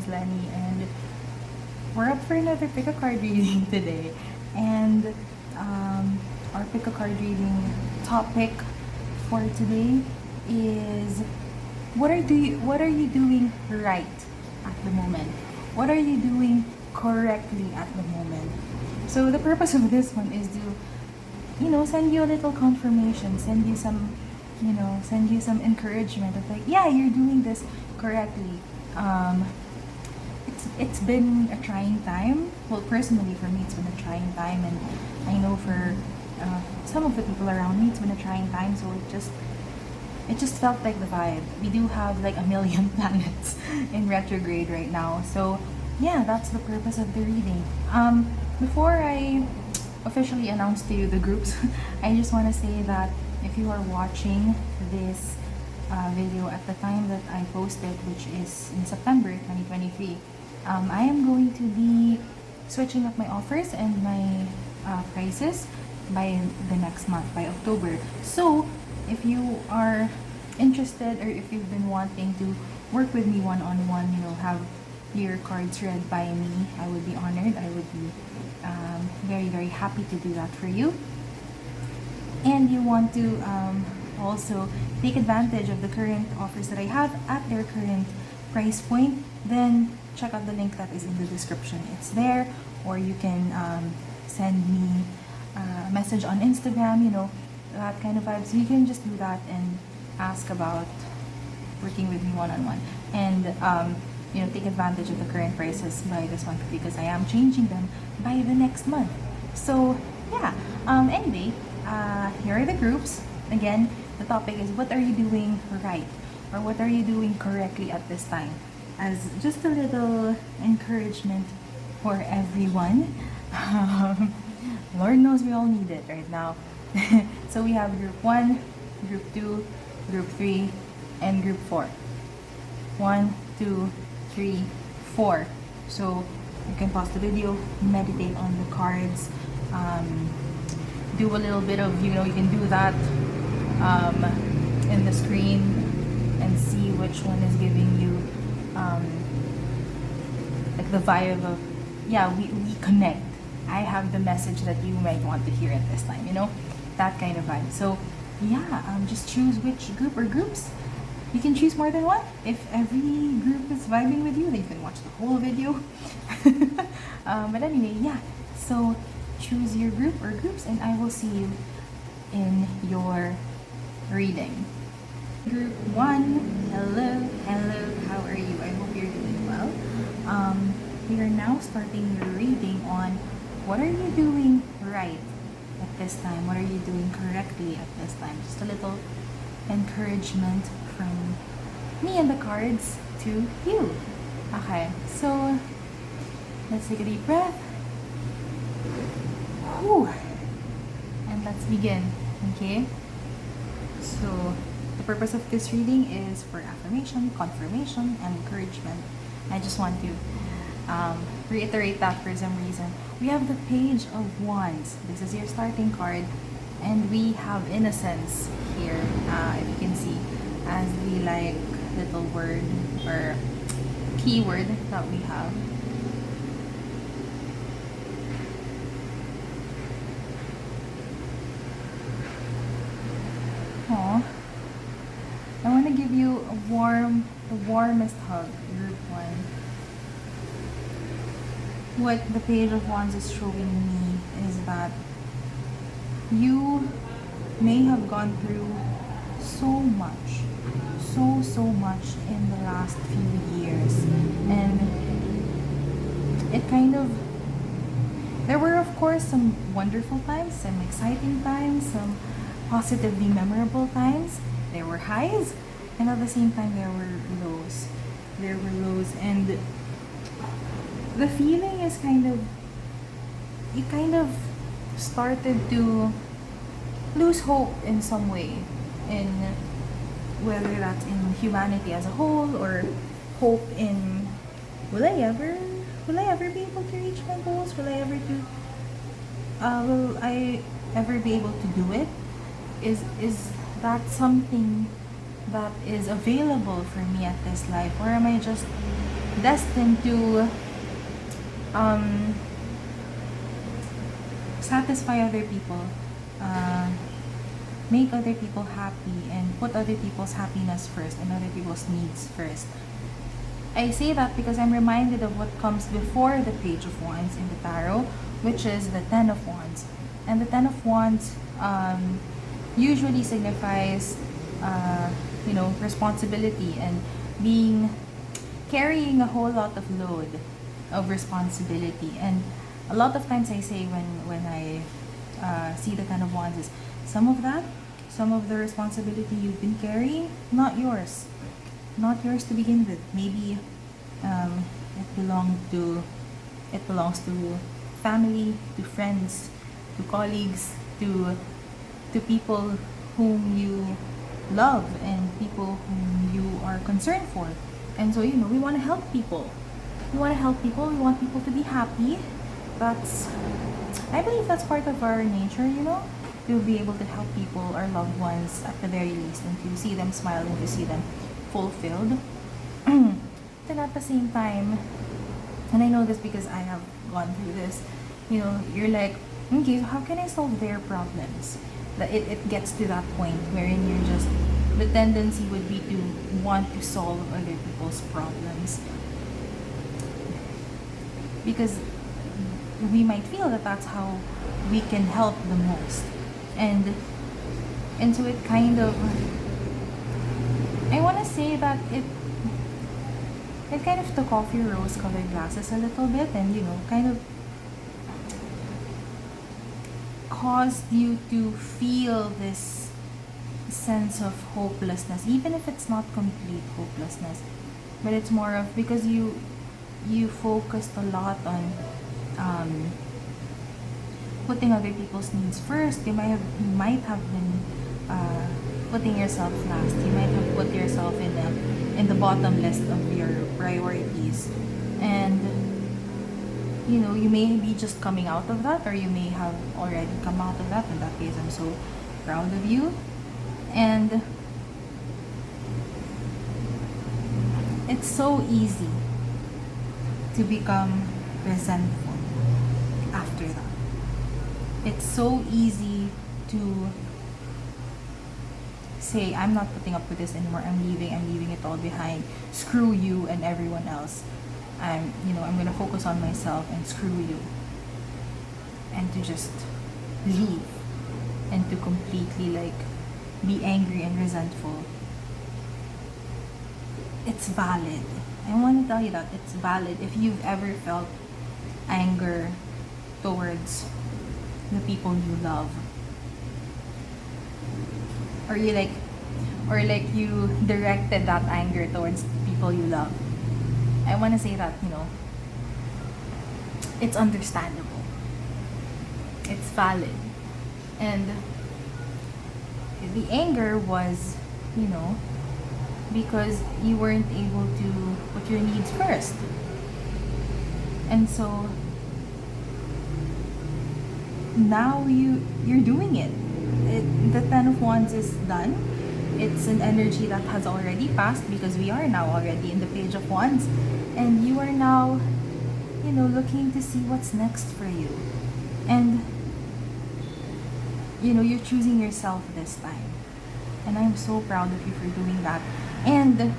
is Lenny, and we're up for another pick a card reading today. And our pick a card reading topic for today is what are you doing right at the moment? What are you doing correctly at the moment? So the purpose of this one is to, send you a little confirmation, send you some encouragement of like, yeah, you're doing this correctly. It's been a trying time. Well, personally for me, it's been a trying time, and I know for some of the people around me, it's been a trying time. So it just felt like the vibe. We do have like a million planets in retrograde right now. So yeah, that's the purpose of the reading. Before I officially announce to you the groups, I just want to say that if you are watching this video at the time that I posted, which is in September 2023, I am going to be switching up my offers and my prices by the next month, by October. So if you are interested, or if you've been wanting to work with me one-on-one, have your cards read by me, I would be honored. I would be very, very happy to do that for you. And you want to also take advantage of the current offers that I have at their current price point, then check out the link that is in the description. It's there, or you can send me a message on Instagram, that kind of vibe. So you can just do that and ask about working with me one-on-one, and take advantage of the current prices by this month, because I am changing them by the next month. So yeah, anyway, here are the groups. Again, the topic is what are you doing right, or what are you doing correctly at this time, as just a little encouragement for everyone. Lord knows we all need it right now. So we have group 1, group 2, group 3, and group 4. 1, 2, 3, 4. So you can pause the video, meditate on the cards, do a little bit of, you can do that in the screen and see which one is giving you like the vibe of, yeah, we connect. I have the message that you might want to hear at this time, that kind of vibe. So yeah, just choose which group or groups. You can choose more than one. If every group is vibing with you, then you can watch the whole video. But anyway, yeah, so choose your group or groups, and I will see you in your reading. Group 1, hello, how are you? I hope you're doing well. We are now starting your reading on what are you doing right at this time? What are you doing correctly at this time? Just a little encouragement from me and the cards to you. Okay, so let's take a deep breath. Whew. And let's begin, okay? So the purpose of this reading is for affirmation, confirmation, and encouragement. I just want to reiterate that for some reason. We have the Page of Wands. This is your starting card. And we have innocence here, if you can see, as the little word or keyword that we have. Aww. I want to give you the warmest hug, group 1. What the Page of Wands is showing me is that you may have gone through so much in the last few years, and there were of course some wonderful times, some exciting times, some positively memorable times. There were highs, and at the same time there were lows, and the feeling is you kind of started to lose hope in some way, in whether that's in humanity as a whole, or hope in will I ever be able to reach my goals? Will I ever be able to do it? Is that something that is available for me at this life? Or am I just destined to um, satisfy other people, uh, make other people happy, and put other people's happiness first and other people's needs first? I say that because I'm reminded of what comes before the Page of Wands in the tarot, which is the Ten of Wands. And the Ten of Wands usually signifies, responsibility and being carrying a whole lot of load of responsibility. And a lot of times I say when I see the Ten of Wands is some of the responsibility you've been carrying, not yours, not yours to begin with. Maybe it belongs to family, to friends, to colleagues, to people whom you love and people whom you are concerned for. And so, we want to help people. We want to help people. We want people to be happy. I believe that's part of our nature, to be able to help people, our loved ones, at the very least, and to see them smile and to see them fulfilled. Then at the same time, and I know this because I have gone through this, you're like, okay, so how can I solve their problems? That it gets to that point wherein the tendency would be to want to solve other people's problems. Because we might feel that that's how we can help the most. And so it kind of, I want to say that it kind of took off your rose-colored glasses a little bit, and kind of caused you to feel this sense of hopelessness, even if it's not complete hopelessness, but it's more of because you focused a lot on putting other people's needs first. You might have been putting yourself last. You might have put yourself in the bottom list of your priorities, and you may be just coming out of that, or you may have already come out of that. In that case, I'm so proud of you. And it's so easy to become resentful after that. It's so easy to say, I'm not putting up with this anymore. I'm leaving it all behind. Screw you and everyone else. I'm gonna focus on myself and screw you. And to just leave. And to completely be angry and resentful. It's valid. I want to tell you that it's valid. If you've ever felt anger towards the people you love, or you directed that anger towards people you love, I want to say that it's understandable, it's valid. And the anger was because you weren't able to put your needs first. And so now you're doing it. The Ten of Wands is done. It's an energy that has already passed because we are now already in the Page of Wands, and you are now looking to see what's next for you. And you're choosing yourself this time. And I'm so proud of you for doing that. And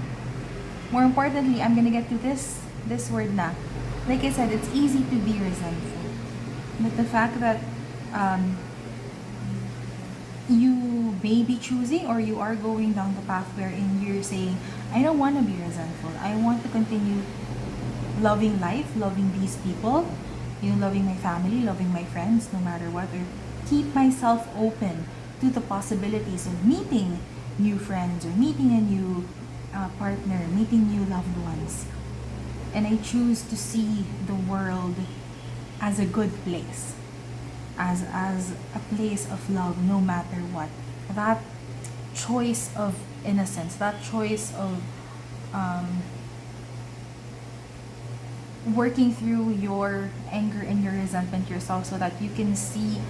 more importantly, I'm gonna get to this word na. Like I said, it's easy to be resentful. But the fact that you may be choosing, or you are going down the path wherein you're saying, I don't want to be resentful. I want to continue loving life, loving these people, loving my family, loving my friends, no matter what, or keep myself open to the possibilities of meeting new friends, or meeting a new partner, meeting new loved ones. And I choose to see the world as a good place, as a place of love, no matter what. That choice of innocence, that choice of working through your anger and your resentment yourself, so that you can see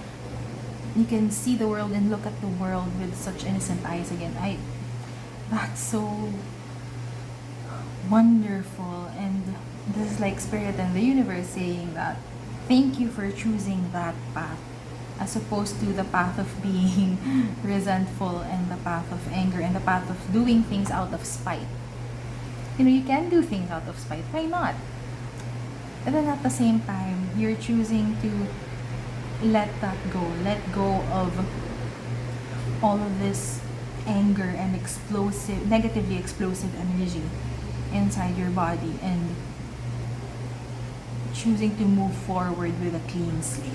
the world and look at the world with such innocent eyes again. That's so wonderful. And this is like spirit and the universe saying that thank you for choosing that path, as opposed to the path of being resentful and the path of anger and the path of doing things out of spite. You know, you can do things out of spite. Why not? And then at the same time, you're choosing to let that go. Let go of all of this anger and explosive, negatively explosive energy inside your body, and choosing to move forward with a clean slate.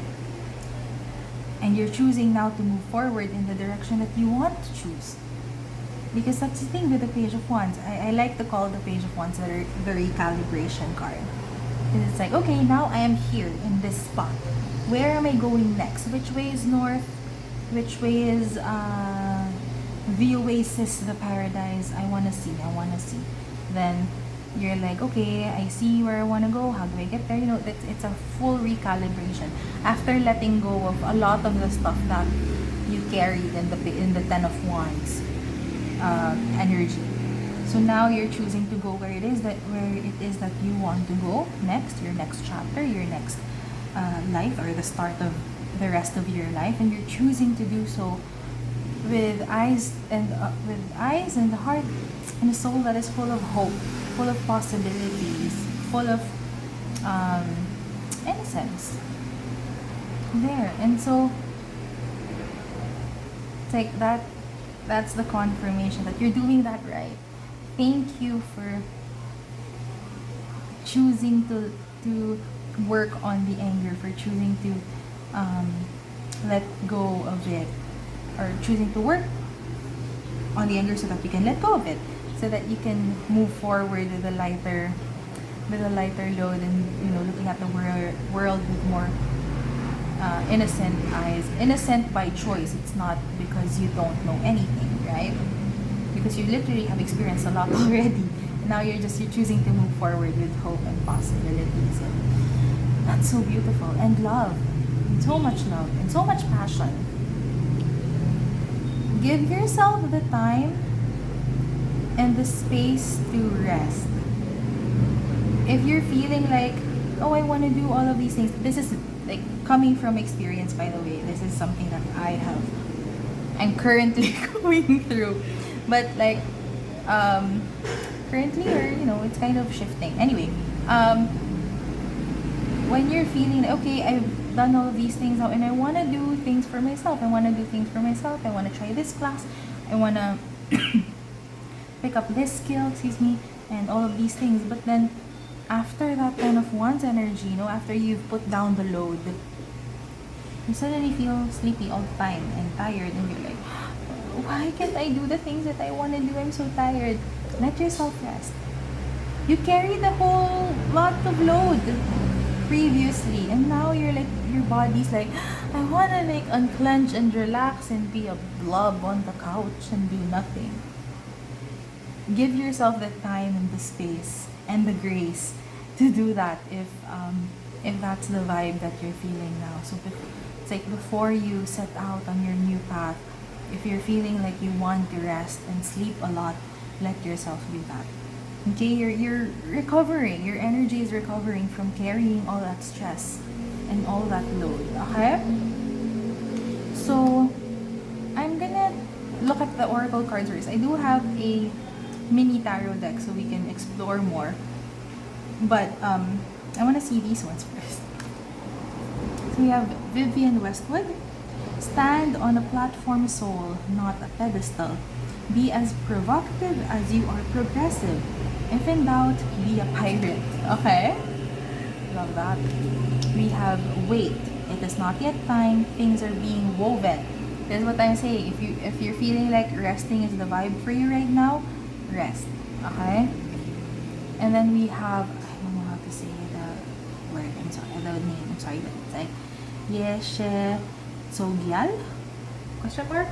And you're choosing now to move forward in the direction that you want to choose. Because that's the thing with the Page of Wands. I like to call the Page of Wands the recalibration card. Because it's like, okay, now I am here in this spot. Where am I going next? Which way is north? Which way is the oasis, the paradise? I want to see. Then you're like, okay, I see where I want to go. How do I get there? You know, it's a full recalibration. After letting go of a lot of the stuff that you carried in the Ten of Wands energy. So now you're choosing to go where it is that you want to go next, your next chapter, your next life, or the start of the rest of your life, and you're choosing to do so with eyes and the heart and a soul that is full of hope, full of possibilities, full of innocence. There, and so it's like that. That's the confirmation that you're doing that right. Thank you for choosing to work on the anger, for choosing to let go of it, or choosing to work on the anger so that you can let go of it, so that you can move forward with a lighter load, and you know, looking at the world with more innocent eyes. Innocent by choice. It's not because you don't know anything, right? Because you literally have experienced a lot already. And now you're choosing to move forward with hope and possibilities. And that's so beautiful. And love. And so much love. And so much passion. Give yourself the time and the space to rest. If you're feeling like, oh, I want to do all of these things, this is like coming from experience, by the way. This is something that I'm currently going through. But like, currently, or you know, it's kind of shifting. Anyway, when you're feeling, okay, I've done all of these things now and I want to do things for myself. I want to try this class. I want to pick up this skill, and all of these things. But then, after that kind of Wands energy, you know, after you've put down the load, you suddenly feel sleepy all the time and tired, and you're like, why can't I do the things that I want to do? I'm so tired. Let yourself rest. You carried a whole lot of load previously, and now you're like, your body's like, I want to like unclench and relax and be a blob on the couch and do nothing. Give yourself the time and the space and the grace to do that if that's the vibe that you're feeling now. So it's like, before you set out on your new path, if you're feeling like you want to rest and sleep a lot, let yourself do that. Okay, you're recovering. Your energy is recovering from carrying all that stress and all that load. Okay? So I'm gonna look at the oracle cards first. I do have a mini tarot deck so we can explore more. But I want to see these ones first. So we have Vivian Westwood. Stand on a platform, soul, not a pedestal. Be as provocative as you are progressive. If in doubt, be a pirate. Okay? Love that. We have wait. It is not yet time. Things are being woven. That's what I'm saying. If you're feeling like resting is the vibe for you right now, rest. Okay? And then we have, I don't know how to say the word. I'm sorry. The name. I'm sorry. It's like Yeshe Tsogyal? Question mark?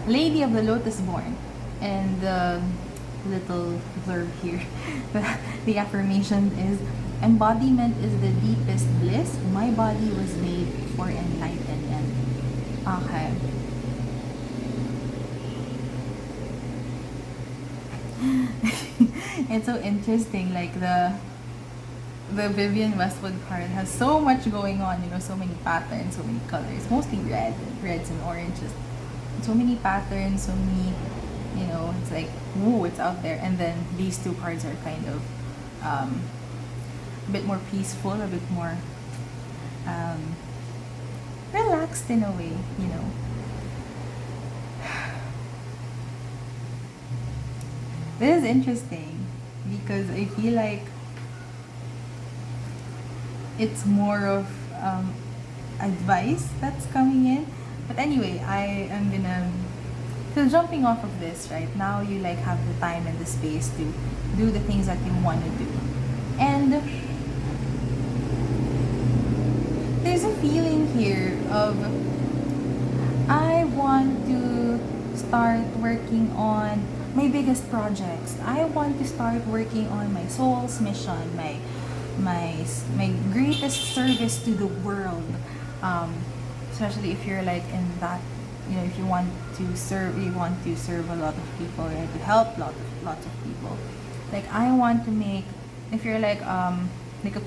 Lady of the Lotus Born. And the little blurb here. The affirmation is, embodiment is the deepest bliss. My body was made for enlightenment. Okay. It's so interesting. Like the Vivian Westwood card has so much going on. You know, so many patterns, so many colors. Mostly reds and oranges. So many patterns, so many. You know, it's like, ooh, it's out there. And then these two cards are kind of a bit more peaceful, a bit more um, relaxed in a way. You know. This is interesting because I feel like it's more of advice that's coming in. But anyway, I am gonna. So jumping off of this, right now you like have the time and the space to do the things that you want to do, and there's a feeling here of I want to start working on my biggest projects. I want to start working on my soul's mission, my greatest service to the world. Especially if you're like in that, you know, if you want to serve a lot of people, right? To help lots of people. Like I want to make, if you're like a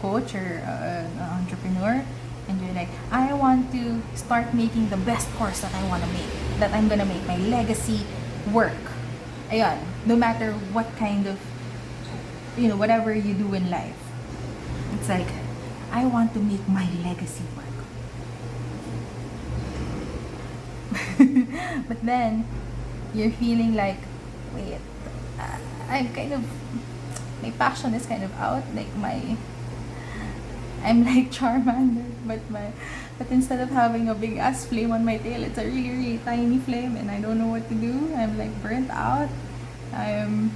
coach or an entrepreneur, and you're like, I want to start making the best course that I want to make, that I'm gonna make my legacy work. Ayan, no matter what kind of, you know, whatever you do in life, it's like, I want to make my legacy work. But then you're feeling like, wait, I'm kind of, my passion is kind of out, like I'm like Charmander, but instead of having a big ass flame on my tail, it's a really really tiny flame, and I don't know what to do. I'm like burnt out. I'm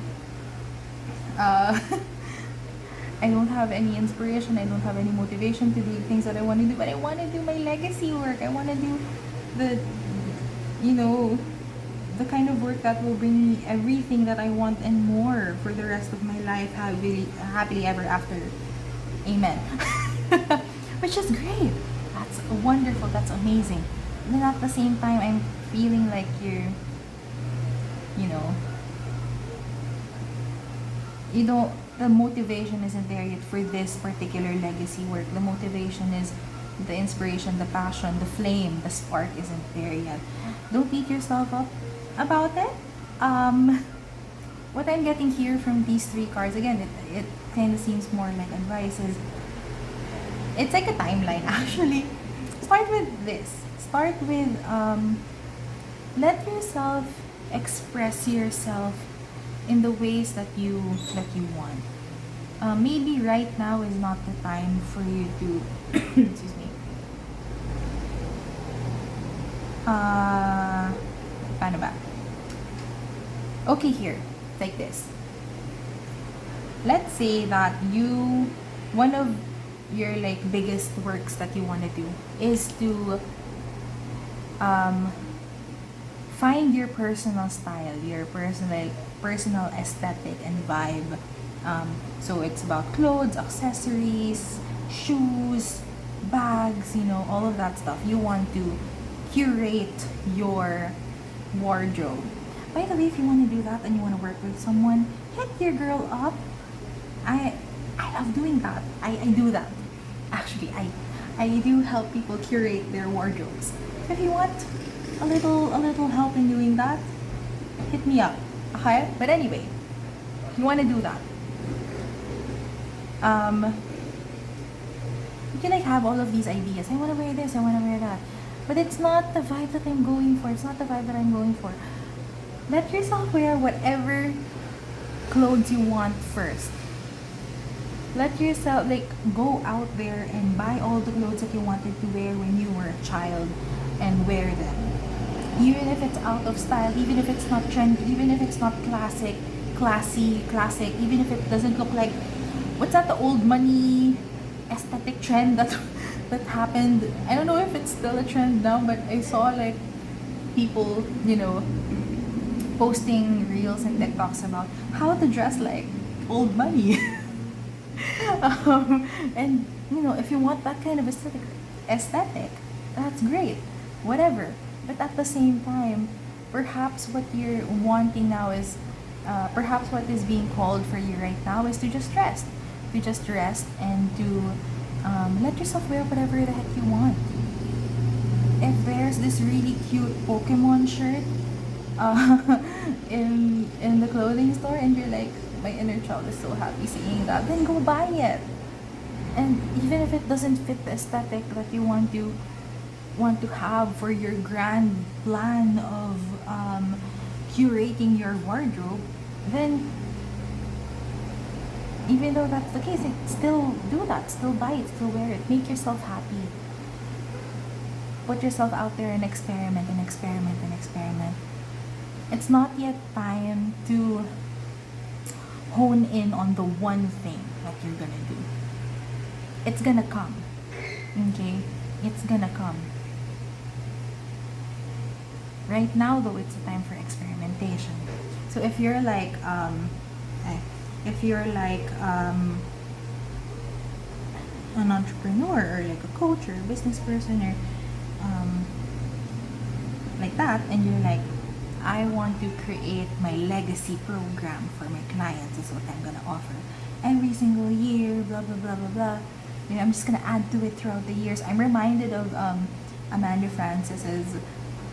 I don't have any inspiration. I don't have any motivation to do the things that I want to do. But I want to do my legacy work. I want to do the, you know, the kind of work that will bring me everything that I want and more for the rest of my life. Happily ever after. Amen. Which is great. That's wonderful. That's amazing. And then at the same time, I'm feeling like you know, the motivation isn't there yet for this particular legacy work. The motivation is the inspiration, the passion, the flame, the spark isn't there yet. Don't beat yourself up about it. What I'm getting here from these three cards, again, it kind of seems more like advice, is it's like a timeline actually. Start with this. Start with let yourself express yourself in the ways that you want. Maybe right now is not the time for you to excuse me. Paano ba? Okay, here, like this. Let's say that one of your like biggest works that you want to do is to find your personal style, your personal aesthetic and vibe. So it's about clothes, accessories, shoes, bags, you know, all of that stuff. You want to curate your wardrobe. By the way, if you want to do that and you want to work with someone, hit your girl up. I love doing that. I do that. Actually, I do help people curate their wardrobes. So if you want a little help in doing that, hit me up. Okay? But anyway, you want to do that. You can like have all of these ideas. I want to wear this, I want to wear that. But it's not the vibe that I'm going for. It's not the vibe that I'm going for. Let yourself wear whatever clothes you want first. Let yourself like go out there and buy all the clothes that you wanted to wear when you were a child and wear them. Even if it's out of style, even if it's not trendy, even if it's not classic, even if it doesn't look like, what's that, the old money aesthetic trend that happened. I don't know if it's still a trend now, but I saw like people, you know, posting reels and TikToks about how to dress like old money. And you know, if you want that kind of aesthetic, that's great, whatever. But at the same time, perhaps what you're wanting now is perhaps what is being called for you right now is to just rest. To just rest and to let yourself wear whatever the heck you want. If there's this really cute Pokemon shirt in the clothing store and you're like, my inner child is so happy seeing that, then go buy it. And even if it doesn't fit the aesthetic that you want to have for your grand plan of curating your wardrobe, then even though that's the case, still do that, still buy it, still wear it, make yourself happy. Put yourself out there and experiment and experiment and experiment. It's not yet time to hone in on the one thing that you're gonna do. It's gonna come. Okay? It's gonna come. Right now though, it's a time for experimentation. So if you're like an entrepreneur or like a coach or a business person or like that, and you're like, I want to create my legacy program for my clients, is what I'm gonna offer every single year, blah blah blah blah blah. You know, I'm just gonna add to it throughout the years. I'm reminded of Amanda Francis's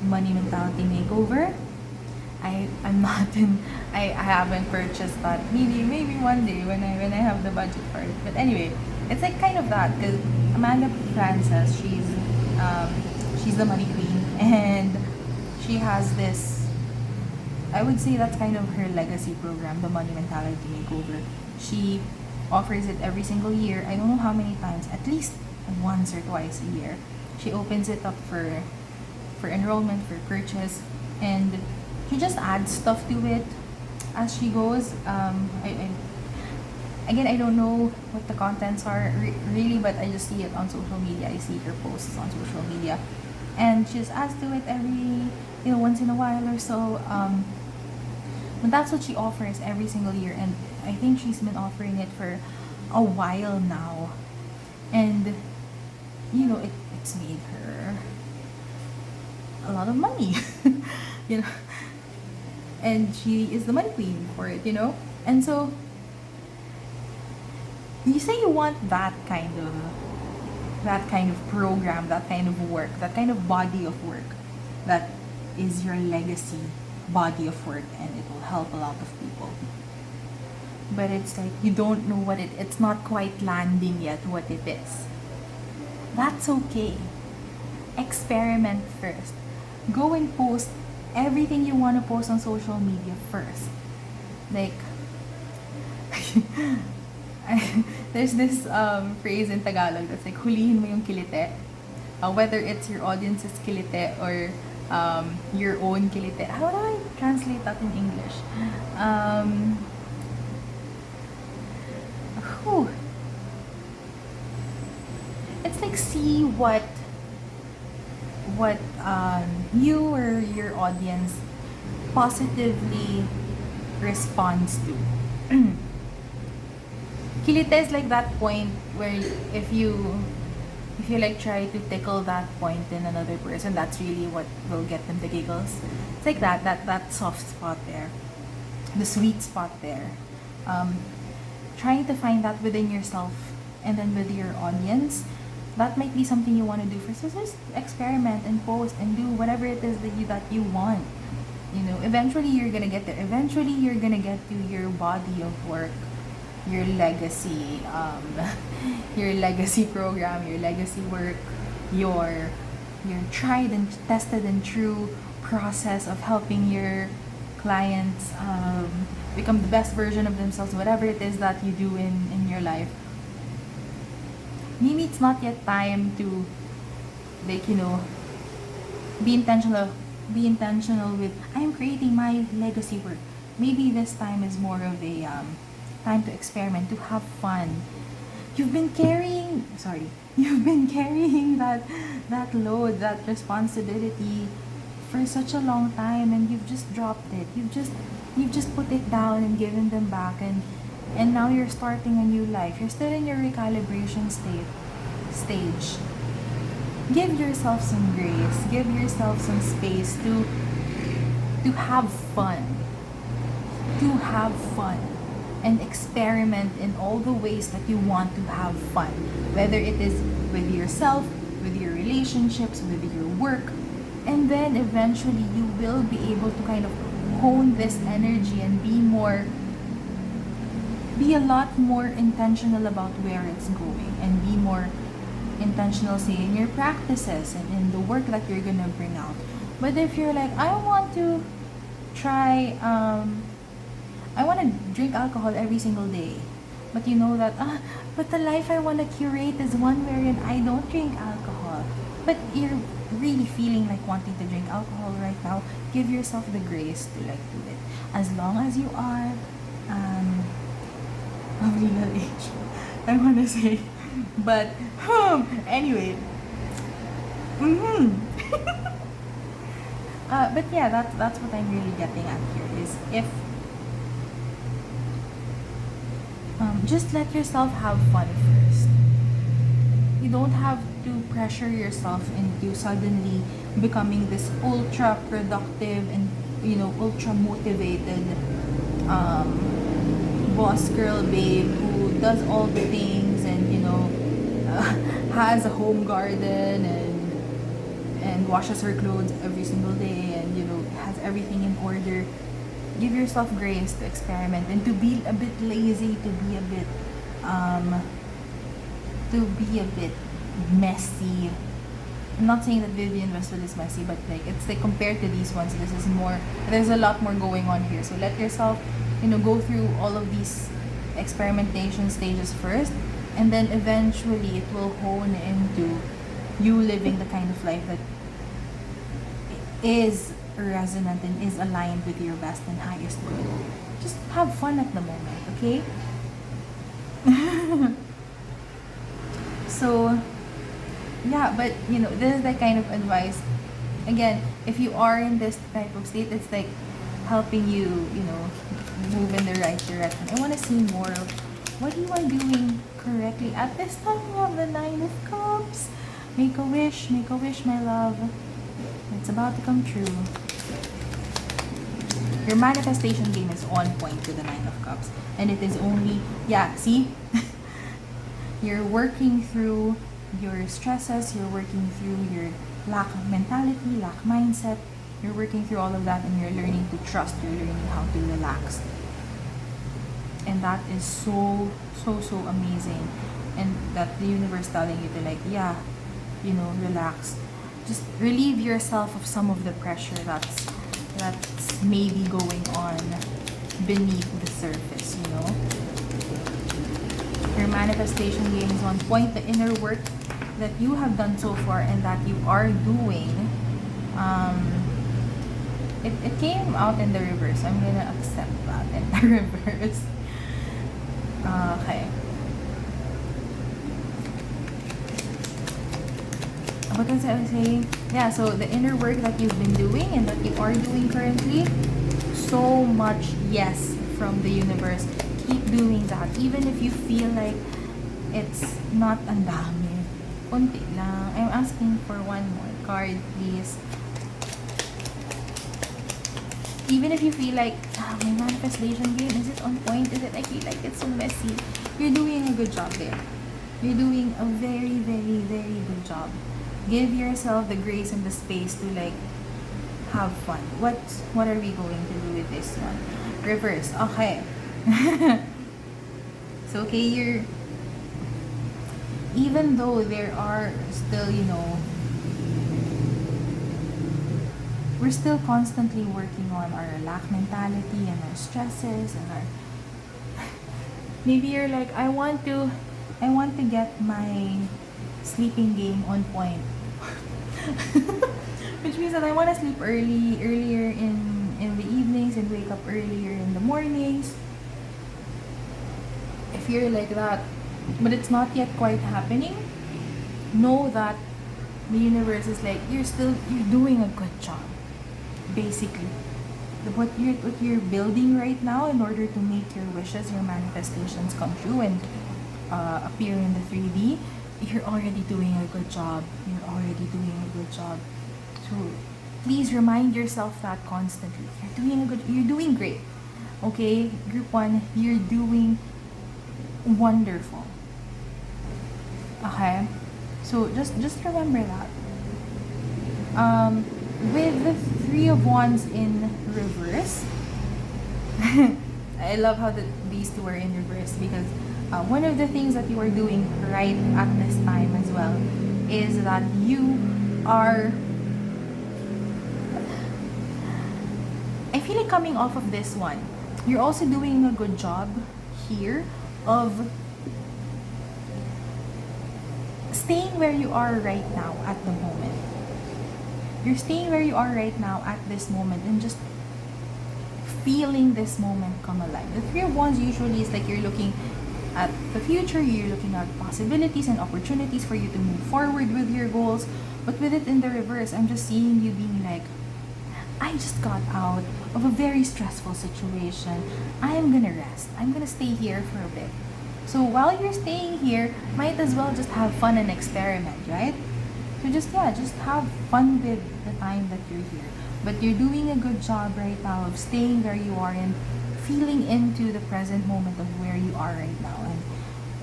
Money Mentality Makeover. I'm not in. I haven't purchased that. Maybe one day when I have the budget for it. But anyway, it's like kind of that, because Amanda Francis, she's the money queen, and she has this. I would say that's kind of her legacy program, the Money Mentality Makeover. She offers it every single year. I don't know how many times, at least once or twice a year. She opens it up for enrollment, for purchase, and she just adds stuff to it as she goes. Again, I don't know what the contents are really, but I just see it on social media. I see her posts on social media, and she just adds to it every once in a while or so. But that's what she offers every single year, and I think she's been offering it for a while now, and it's made her a lot of money. you know and she is the money queen for it, and so you say you want that kind of program, that kind of work, that kind of body of work, that is your legacy body of work, and it will help a lot of people. But it's like you don't know what it's not quite landing yet what it is. That's okay. Experiment first. Go and post everything you want to post on social media first. Like there's this phrase in Tagalog that's like, hulihin mo yung kilite. Whether it's your audience's kilite or your own kilite. How do I translate that in English? It's like, see what you or your audience positively responds to. Kilite is like that point where if you like try to tickle that point in another person, that's really what will get them the giggles. It's like that soft spot there, the sweet spot there. Trying to find that within yourself and then with your audience, that might be something you want to do first. So just experiment and post and do whatever it is that you want. Eventually you're gonna get there. Eventually you're gonna get to your body of work, your legacy, your legacy program, your legacy work, your tried and tested and true process of helping your clients become the best version of themselves, whatever it is that you do in your life. Maybe it's not yet time to, like, be intentional with, I'm creating my legacy work. Maybe this time is more of a time to experiment, to have fun. You've been carrying that load, that responsibility for such a long time, and you've just dropped it. You've just put it down and given them back, and now you're starting a new life. You're still in your recalibration stage. Give yourself some grace. Give yourself some space to have fun. to have fun and experiment in all the ways that you want to have fun, whether it is with yourself, with your relationships, with your work. And then eventually you will be able to kind of hone this energy and be a lot more intentional about where it's going, and be more intentional, say, in your practices and in the work that you're gonna bring out. But if you're like, I want to try, I want to drink alcohol every single day, but you know that, but the life I want to curate is one wherein I don't drink alcohol, but you're really feeling like wanting to drink alcohol right now, give yourself the grace to like do it. As long as you are of legal age, I want to say. But anyway, but yeah, that's what I'm really getting at here is if just let yourself have fun first. You don't have to pressure yourself into suddenly becoming this ultra productive and ultra motivated boss girl babe who does all the things and has a home garden and washes her clothes every single day and has everything in order. Give yourself grace to experiment and to be a bit lazy, to be a bit messy. I'm not saying that Vivian Westwood is messy, but like it's like compared to these ones, this is more. There's a lot more going on here. So let yourself, go through all of these experimentation stages first, and then eventually it will hone into you living the kind of life that is resonant and is aligned with your best and highest good. Just have fun at the moment, okay? So yeah, but this is the kind of advice. Again, if you are in this type of state, it's like helping you, move in the right direction. I want to see more of what you are doing correctly at this time. You have the Nine of Cups. Make a wish, my love. It's about to come true. Your manifestation game is on point to the Nine of Cups. And it is only, see? You're working through your stresses, you're working through your lack of mentality, lack mindset. You're working through all of that and you're learning to trust, you're learning how to relax. And that is so amazing. And that the universe telling you to relax. Just relieve yourself of some of the pressure that's maybe going on beneath the surface, Your manifestation game is on point. The inner work that you have done so far and that you are doing, it came out in the reverse. I'm gonna accept that in the reverse. Okay. What was I saying? Yeah, so the inner work that you've been doing and that you are doing currently, so much yes from the universe. Keep doing that. Even if you feel like it's not ang dami. Kunti lang. I'm asking for one more card, please. Even if you feel like, my manifestation game, is it on point? Is it, I feel like it's so messy. You're doing a good job there. You're doing a very, very, very good job. Give yourself the grace and the space to have fun. What are we going to do with this one? Reverse. Okay. So okay, even though there are still, we're still constantly working on our lack mentality and our stresses and our maybe you're like, I want to get my sleeping game on point. Which means that I want to sleep earlier in the evenings and wake up earlier in the mornings. If you're like that, but it's not yet quite happening, know that the universe is like, you're doing a good job. Basically, what you're building right now in order to make your wishes, your manifestations come true and appear in the 3D, you're already doing a good job. So please remind yourself that constantly. You're doing great. Okay, group 1, you're doing wonderful. Okay? So just remember that. With the 3 of Wands in reverse, I love how these two are in reverse because one of the things that you are doing right at this time as well is that you are, I feel like coming off of this one, you're also doing a good job here of staying where you are right now at the moment. You're staying where you are right now at this moment and just feeling this moment come alive. The 3 of Wands usually is like you're looking at the future, you're looking at possibilities and opportunities for you to move forward with your goals. But with it in the reverse, I'm just seeing you being like, I just got out of a very stressful situation. I am gonna rest. I'm gonna stay here for a bit. So while you're staying here, might as well just have fun and experiment, right? So just have fun with the time that you're here. But you're doing a good job right now of staying where you are and feeling into the present moment of where you are right now. And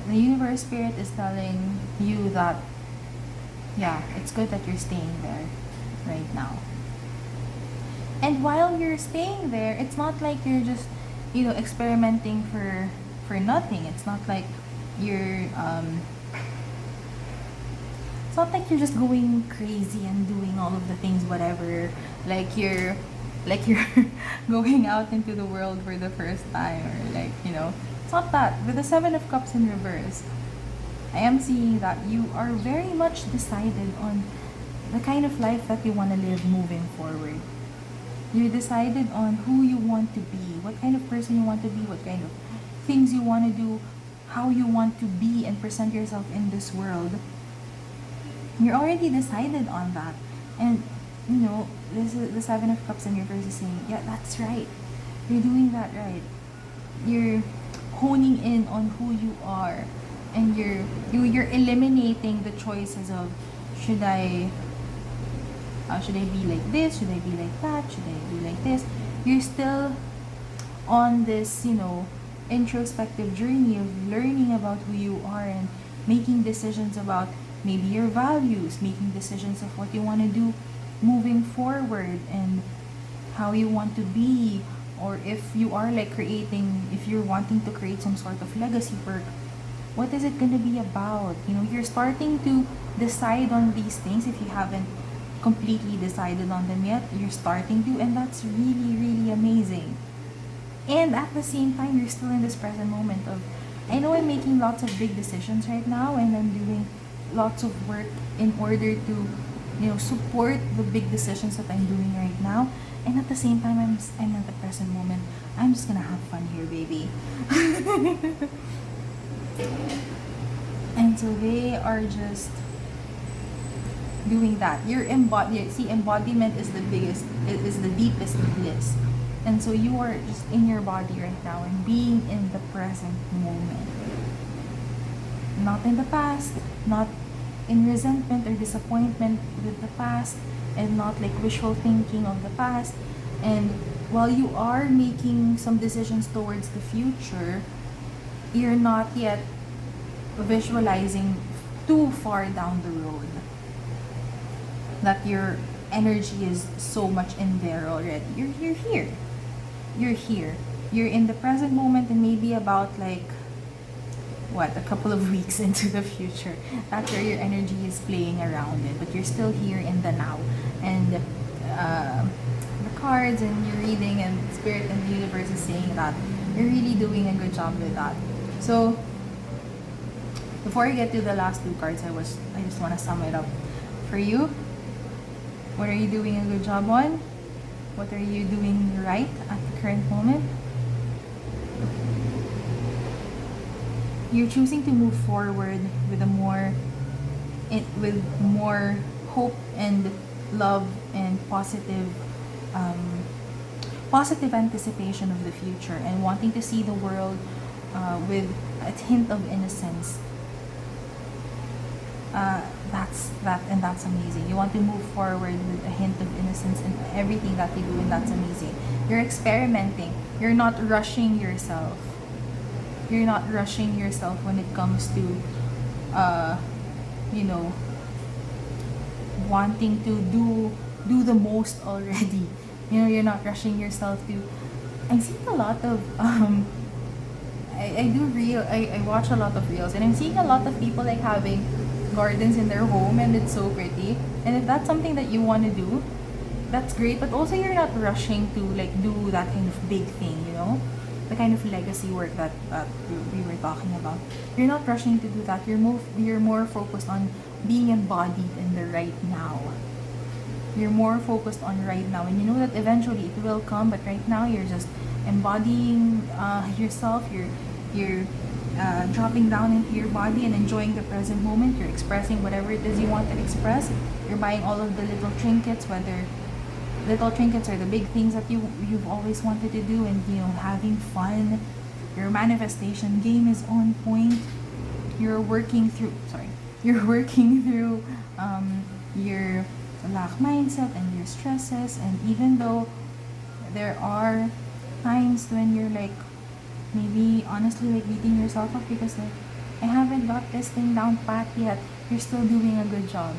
the universe spirit is telling you that, yeah, it's good that you're staying there right now. And while you're staying there, it's not like you're just, experimenting for nothing. It's not like you're it's not like you're just going crazy and doing all of the things, whatever. Like you're going out into the world for the first time, or it's not that. With the 7 of Cups in reverse, I am seeing that you are very much decided on the kind of life that you want to live moving forward. You decided on who you want to be, what kind of person you want to be, what kind of things you want to do, how you want to be and present yourself in this world. You're already decided on that. And, this is the 7 of Cups in reverse is saying, yeah, that's right. You're doing that right. You're honing in on who you are. And you're eliminating the choices of, should I be like this? Should I be like that? Should I be like this? You're still on this, introspective journey of learning about who you are and making decisions about maybe your values, making decisions of what you want to do moving forward and how you want to be, or if you are if you're wanting to create some sort of legacy work, what is it going to be about? You're starting to decide on these things. If you haven't completely decided on them yet, you're starting to, and that's really, really amazing. And at the same time, you're still in this present moment of, I know I'm making lots of big decisions right now, and I'm doing lots of work in order to, support the big decisions that I'm doing right now. And at the same time, I'm at the present moment. I'm just gonna have fun here, baby. And so they are just doing that. Embodiment is the biggest, is the deepest bliss. And so you are just in your body right now and being in the present moment. Not in the past, not in resentment or disappointment with the past, and not like wishful thinking of the past. And while you are making some decisions towards the future, you're not yet visualizing too far down the road. That your energy is so much in there already. You're here. You're here. You're in the present moment, and maybe about a couple of weeks into the future. That's where your energy is playing around it. But you're still here in the now. And the cards and your reading and spirit and the universe is saying that you're really doing a good job with that. So before I get to the last 2 cards, I just want to sum it up for you. What are you doing a good job on? What are you doing right at the current moment? You're choosing to move forward with more hope and love and positive anticipation of the future, and wanting to see the world with a hint of innocence. That's amazing. You want to move forward with a hint of innocence in everything that you do, and that's amazing. You're experimenting You're not rushing yourself. You're not rushing yourself when it comes to, you know, wanting to do the most already. You know, you're not rushing yourself to. I'm seeing a lot of I watch a lot of reels, and I'm seeing a lot of people like having gardens in their home, and it's so pretty. And if that's something that you want to do, that's great. But also, you're not rushing to like do that kind of big thing, you know, the kind of legacy work that we were talking about. You're not rushing to do that. You're more focused on being embodied in the right now. You're more focused on right now, and you know that eventually it will come. But right now, you're just embodying yourself. You're dropping down into your body and enjoying the present moment. You're expressing whatever it is you want to express. You're buying all of the little trinkets, whether little trinkets are the big things that you've always wanted to do, and you know, having fun. Your manifestation game is on point. You're working through your lack mindset and your stresses. And even though there are times when you're like maybe honestly like beating yourself up because like I haven't got this thing down pat yet, you're still doing a good job.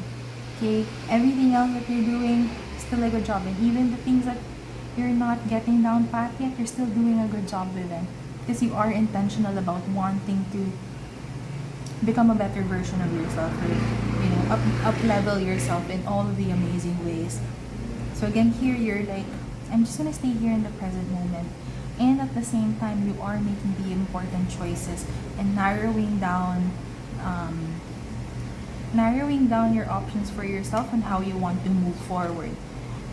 Okay, everything else that you're doing, still a good job. And even the things that you're not getting down pat yet, you're still doing a good job with them, because you are intentional about wanting to become a better version of yourself, or you know, up level yourself in all of the amazing ways. So again, here you're like, I'm just gonna stay here in the present moment, and at the same time you are making the important choices and narrowing down your options for yourself and how you want to move forward.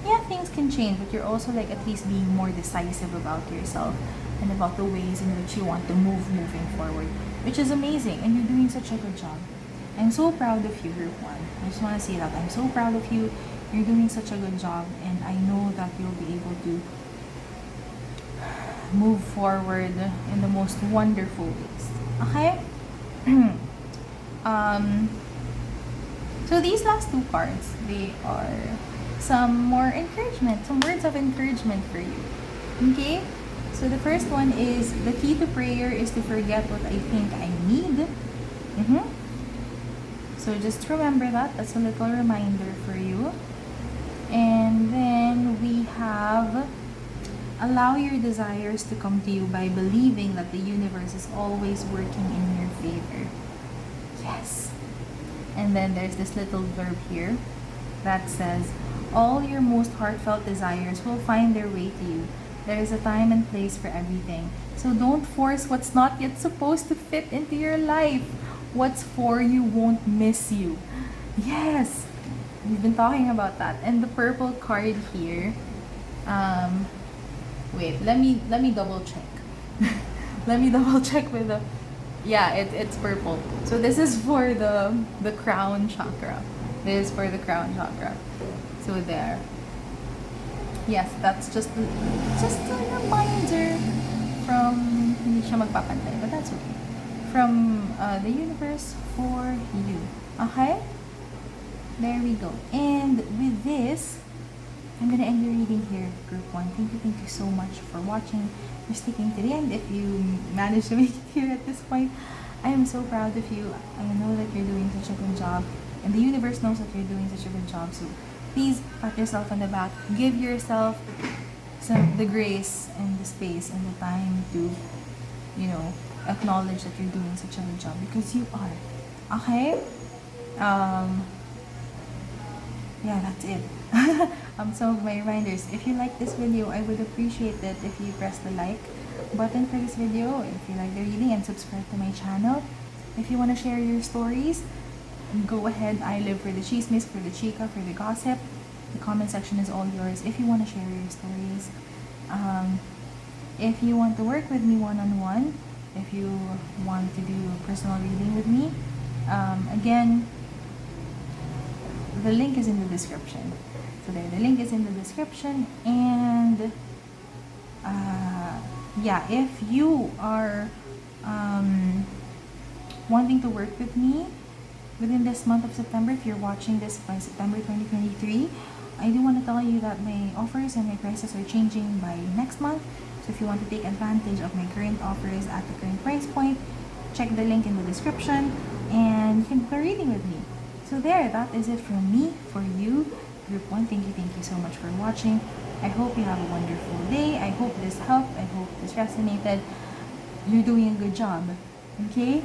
Yeah, things can change, but you're also like at least being more decisive about yourself and about the ways in which you want to moving forward, which is amazing, and you're doing such a good job. I'm so proud of you, Group 1. I just want to say that I'm so proud of you. You're doing such a good job, and I know that you'll be able to move forward in the most wonderful ways. Okay? So these last two cards, they are some more encouragement, some words of encouragement for you. Okay? So the first one is, the key to prayer is to forget what I think I need. So just remember that. That's a little reminder for you. And then we have, allow your desires to come to you by believing that the universe is always working in your favor. Yes. And then there's this little verb here that says, all your most heartfelt desires will find their way to you. There is a time and place for everything. So don't force what's not yet supposed to fit into your life. What's for you won't miss you. Yes, we've been talking about that. And the purple card here, wait, let me double check. Let me double check with the, yeah, it's purple. So this is for the crown chakra. This is for the crown chakra. So there. Yes, that's just a reminder from, hindi siya magpapantay, but that's okay. From the universe for you. Okay? There we go. And with this, I'm gonna end your reading here, Group 1. Thank you so much for watching, for sticking to the end. If you managed to make it here at this point, I am so proud of you. I know that you're doing such a good job, and the universe knows that you're doing such a good job. So please pat yourself on the back. Give yourself the grace and the space and the time to, you know, acknowledge that you're doing such a good job, because you are. Okay? Yeah, that's it. Some of my reminders. If you like this video, I would appreciate it if you press the like button for this video, if you like the reading, and subscribe to my channel. If you want to share your stories, go ahead. I live for the chismes, for the chica, for the gossip. The comment section is all yours if you want to share your stories. If you want to work with me one-on-one, if you want to do a personal reading with me, again, the link is in the description. So there, the link is in the description. And yeah, if you are wanting to work with me within this month of September, if you're watching this by September 2023, I do want to tell you that my offers and my prices are changing by next month. So if you want to take advantage of my current offers at the current price point, check the link in the description and you can book a reading with me. So there, that is it from me for you. Group 1, thank you so much for watching. I hope you have a wonderful day. I hope this helped. I hope this resonated. You're doing a good job. Okay?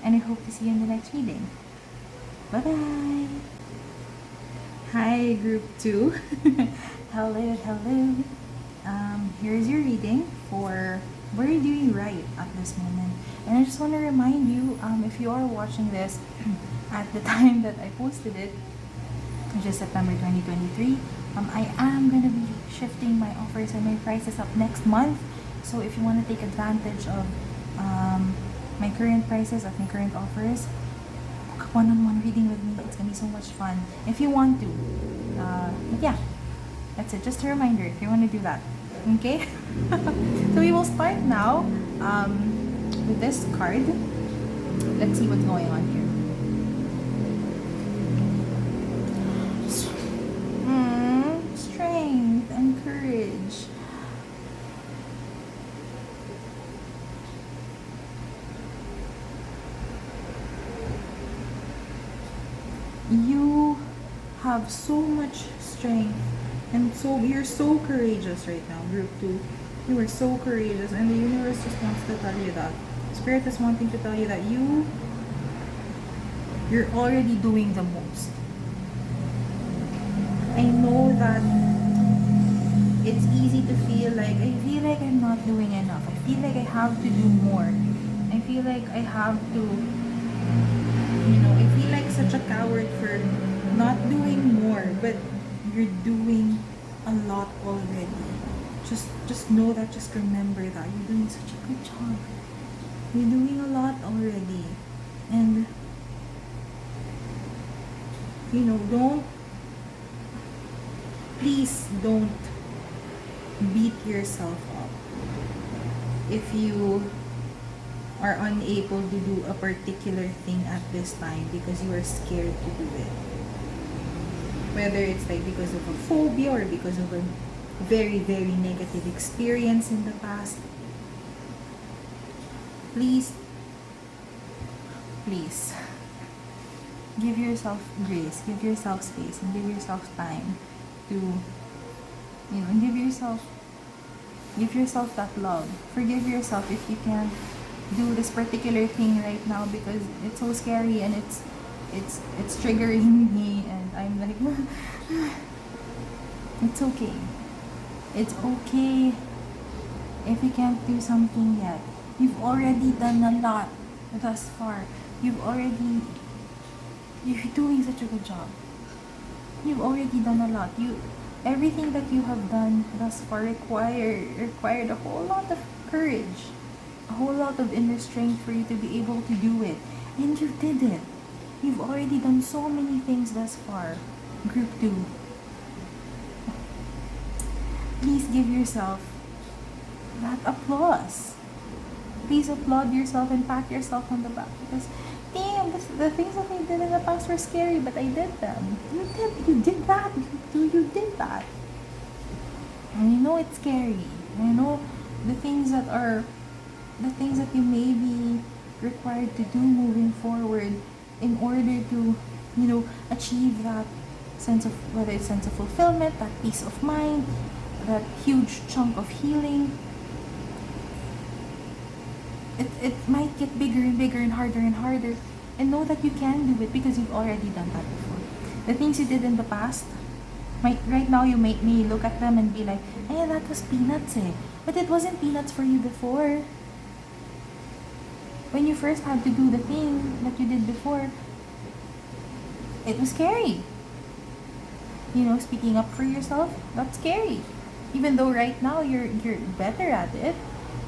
And I hope to see you in the next reading. Bye-bye! Hi, Group 2. Hello. Here's your reading for what are you doing right at this moment. And I just want to remind you, if you are watching this at the time that I posted it, which is September 2023, I am going to be shifting my offers and my prices up next month. So if you want to take advantage of my current prices, of my current offers, book a one-on-one reading with me. It's going to be so much fun. If you want to. But yeah, that's it. Just a reminder if you want to do that. Okay? So we will start now with this card. Let's see what's going on here. Strength and courage. You have so much strength and so you're so courageous right now, Group 2. You are so courageous and the universe just wants to tell you that. Spirit is wanting to tell you that you're already doing the most. I know that it's easy to feel like I'm not doing enough. I feel like I have to do more. I feel like I have to, I feel like such a coward for not doing more, but you're doing a lot already. Just know that, just remember that you're doing such a good job. You're doing a lot already. And please don't beat yourself up if you are unable to do a particular thing at this time because you are scared to do it. Whether it's like because of a phobia or because of a very, very negative experience in the past. Please give yourself grace, give yourself space, and give yourself time to, and give yourself that love. Forgive yourself if you can't do this particular thing right now because it's so scary and it's triggering me and I'm like it's okay. It's okay if you can't do something yet. You've already done a lot thus far. You're doing such a good job. You've already done a lot. Everything that you have done thus far required a whole lot of courage, a whole lot of inner strength for you to be able to do it. And you did it. You've already done so many things thus far. Group 2. Please give yourself that applause. Please applaud yourself and pat yourself on the back because damn, the things that I did in the past were scary, but I did them. You did that. You did that. And you know it's scary. And you know the things that you may be required to do moving forward in order to, achieve that sense of, whether it's sense of fulfillment, that peace of mind, that huge chunk of healing. It might get bigger and bigger and harder, and know that you can do it because you've already done that before. The things you did in the past, right now you may look at them and be like, hey, that was peanuts but it wasn't peanuts for you before. When you first had to do the thing that you did before, it was scary. Speaking up for yourself, that's scary. Even though right now you're better at it,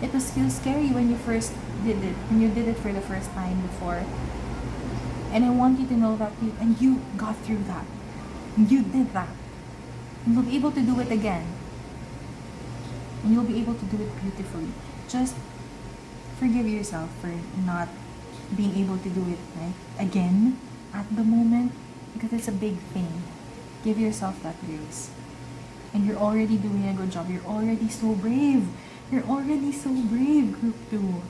it was still scary when you first did it, when you did it for the first time before. And I want you to know that you got through that. You did that. And you'll be able to do it again. And you'll be able to do it beautifully. Just forgive yourself for not being able to do it right again at the moment because it's a big thing. Give yourself that grace. And you're already doing a good job. You're already so brave. You're already so brave, group 2.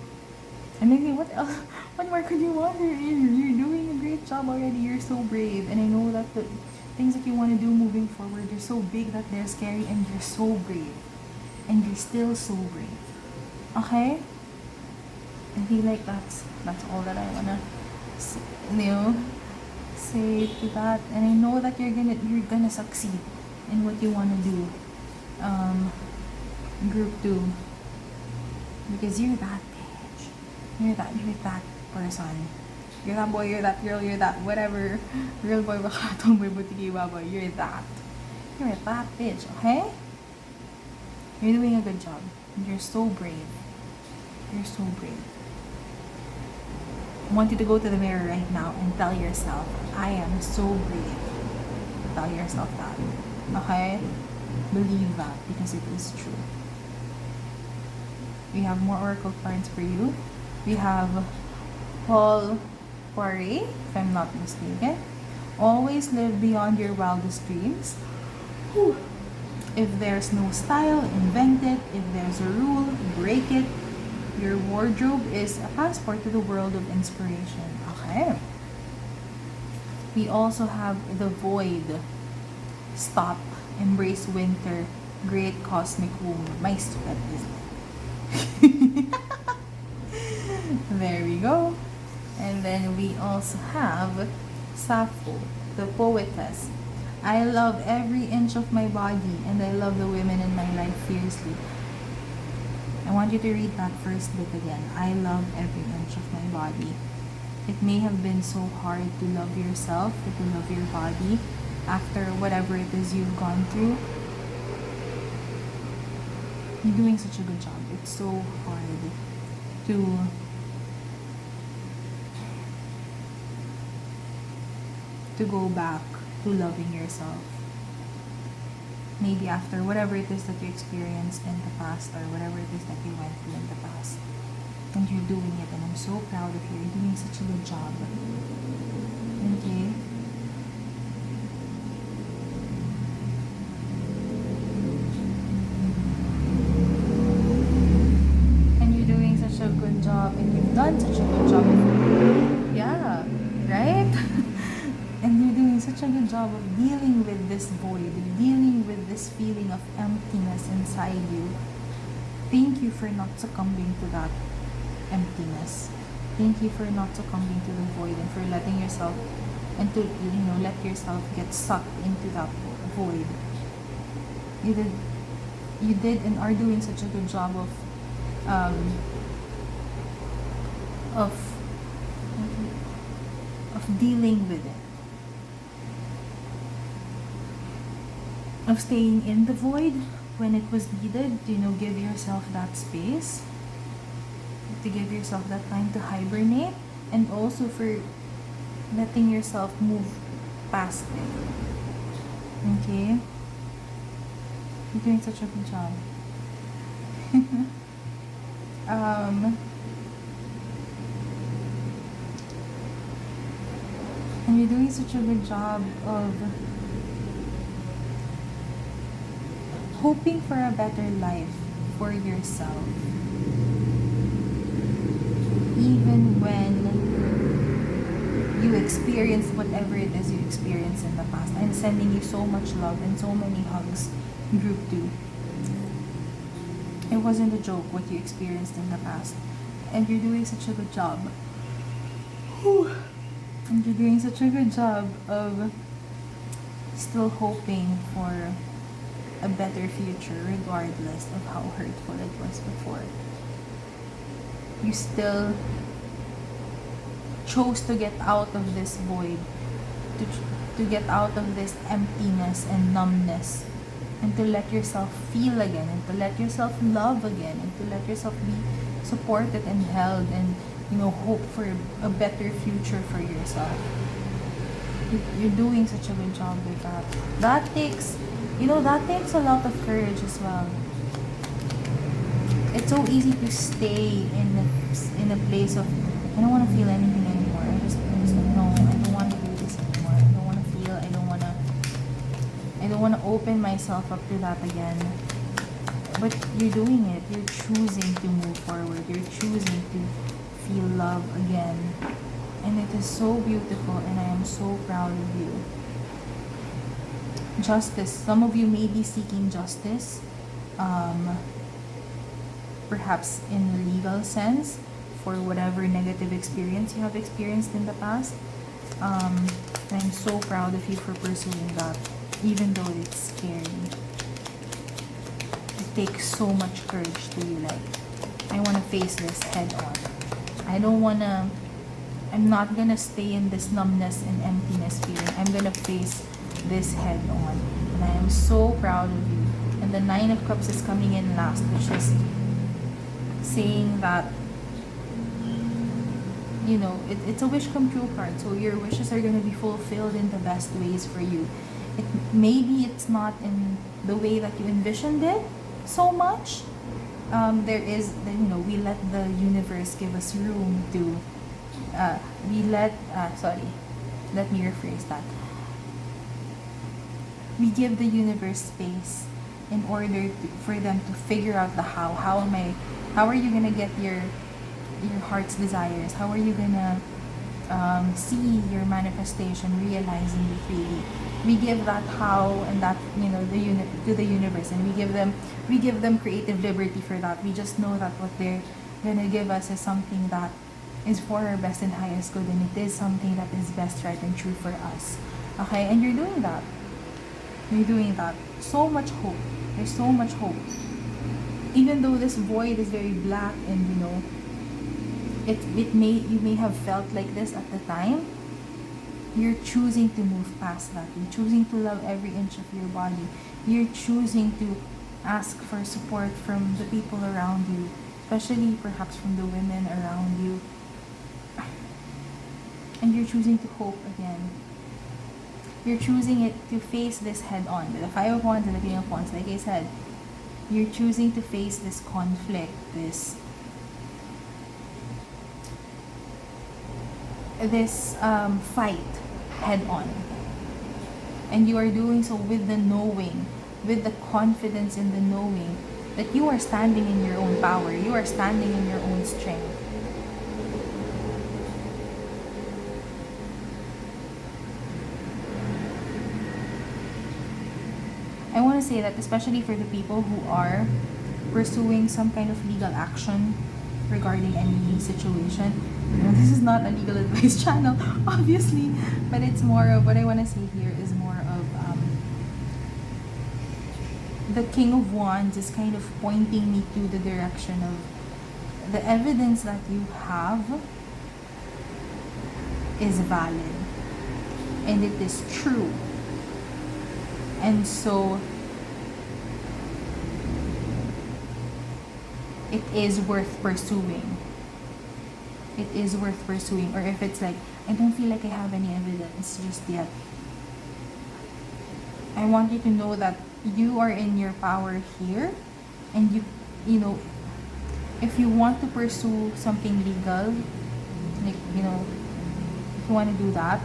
And I think, what else? What more could you want? You're doing a great job already. You're so brave. And I know that the things that you want to do moving forward are so big that they're scary, and you're so brave. And you're still so brave. Okay? I feel like that's all that I wanna say to that. And I know that you're gonna succeed in what you wanna do. Group 2. Because you're that bitch. You're that person. You're that boy, you're that girl, you're that whatever. Real boy, baka tomboy, butiki baboy. You're that. You're that bitch, okay? You're doing a good job. You're so brave. You're so brave. I want you to go to the mirror right now and tell yourself, I am so brave. Tell yourself that. Okay? Believe that because it is true. We have more oracle cards for you. We have Paul Poiret, if I'm not mistaken. Always live beyond your wildest dreams. Whew. If there's no style, invent it. If there's a rule, break it. Your wardrobe is a passport to the world of inspiration. Okay. We also have the void. Stop. Embrace winter. Great cosmic womb. My sweat is there we go. And then we also have Sappho, the poetess. I love every inch of my body, and I love the women in my life fiercely. I want you to read that first bit again. I love every inch of my body. It may have been so hard to love yourself, to love your body, after whatever it is you've gone through. You're doing such a good job. It's so hard to go back to loving yourself. Maybe after whatever it is that you experienced in the past, or whatever it is that you went through in the past. And you're doing it, and I'm so proud of you. You're doing such a good job. Okay? And you're doing such a good job, and you've done such a good job. Yeah, right? And you're doing such a good job of dealing with this void, dealing with this feeling of emptiness inside you. Thank you for not succumbing to that emptiness. Thank you for not succumbing to the void, and for letting yourself, and to let yourself get sucked into that void. You did and are doing such a good job of dealing with it, of staying in the void when it was needed. Give yourself that space, to give yourself that time to hibernate, and also for letting yourself move past it. Okay? You're doing such a good job. And you're doing such a good job of hoping for a better life for yourself. Even when you experience whatever it is you experienced in the past. I'm sending you so much love and so many hugs, group 2. It wasn't a joke what you experienced in the past. And you're doing such a good job. And you're doing such a good job of still hoping for a better future, regardless of how hurtful it was before. You still chose to get out of this void, to get out of this emptiness and numbness, and to let yourself feel again, and to let yourself love again, and to let yourself be supported and held, and hope for a better future for yourself. You're doing such a good job with that. That takes a lot of courage as well. It's so easy to stay in a place of, I don't want to feel anything anymore. I just no, I don't want to do this anymore. I don't want to feel. I don't want to open myself up to that again. But you're doing it. You're choosing to move forward. You're choosing to feel love again. And it is so beautiful, and I am so proud of you. Justice. Some of you may be seeking justice. Perhaps in a legal sense, for whatever negative experience you have experienced in the past. I'm so proud of you for pursuing that, even though it's scary. It takes so much courage to be like, I want to face this head on. I'm not gonna stay in this numbness and emptiness feeling. I'm gonna face this head on. And I am so proud of you. And the Nine of Cups is coming in last, which is saying that, you know, it's a wish come true card. So your wishes are going to be fulfilled in the best ways for you. Maybe it's not in the way that you envisioned it so much. There is, you know, we let the universe give us room to, let me rephrase that. We give the universe space in order for them to figure out the how. How are you gonna get your heart's desires? How are you gonna see your manifestation realizing it really? We give that how and that, you know, to the universe, and we give them creative liberty for that. We just know that what they're gonna give us is something that is for our best and highest good, and it is something that is best, right, and true for us. Okay, and you're doing that. You're doing that. So much hope. There's so much hope. Even though this void is very black, and you know, you may have felt like this at the time, you're choosing to move past that. You're choosing to love every inch of your body. You're choosing to ask for support from the people around you, especially perhaps from the women around you. And you're choosing to hope again. You're choosing it to face this head on. With the Five of Wands and the King of Wands, like I said, you're choosing to face this conflict, this fight head on. And you are doing so with the knowing, with the confidence in the knowing that you are standing in your own power, you are standing in your own strength. I want to say that especially for the people who are pursuing some kind of legal action regarding any situation. You know, this is not a legal advice channel, obviously, but it's more of, what I want to say here is more of the King of Wands is kind of pointing me to the direction of the evidence that you have is valid and it is true. And so it is worth pursuing. It is worth pursuing. Or if it's like, I don't feel like I have any evidence just yet, I want you to know that you are in your power here, and you know, if you want to pursue something legal, like, you know, if you want to do that,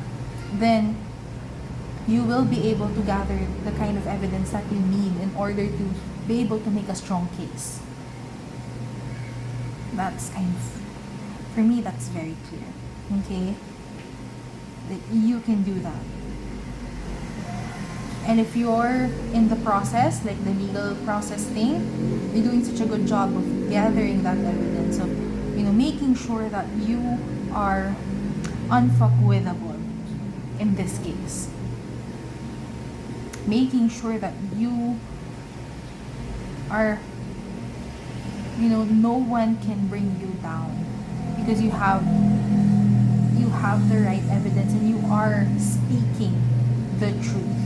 then you will be able to gather the kind of evidence that you need in order to be able to make a strong case. That's kind of, for me, that's very clear. Okay? That you can do that. And if you're in the process, like the legal process thing, you're doing such a good job of gathering that evidence, of, you know, making sure that you are unfuckwithable in this case. Making sure that you are, you know, no one can bring you down because you have the right evidence and you are speaking the truth.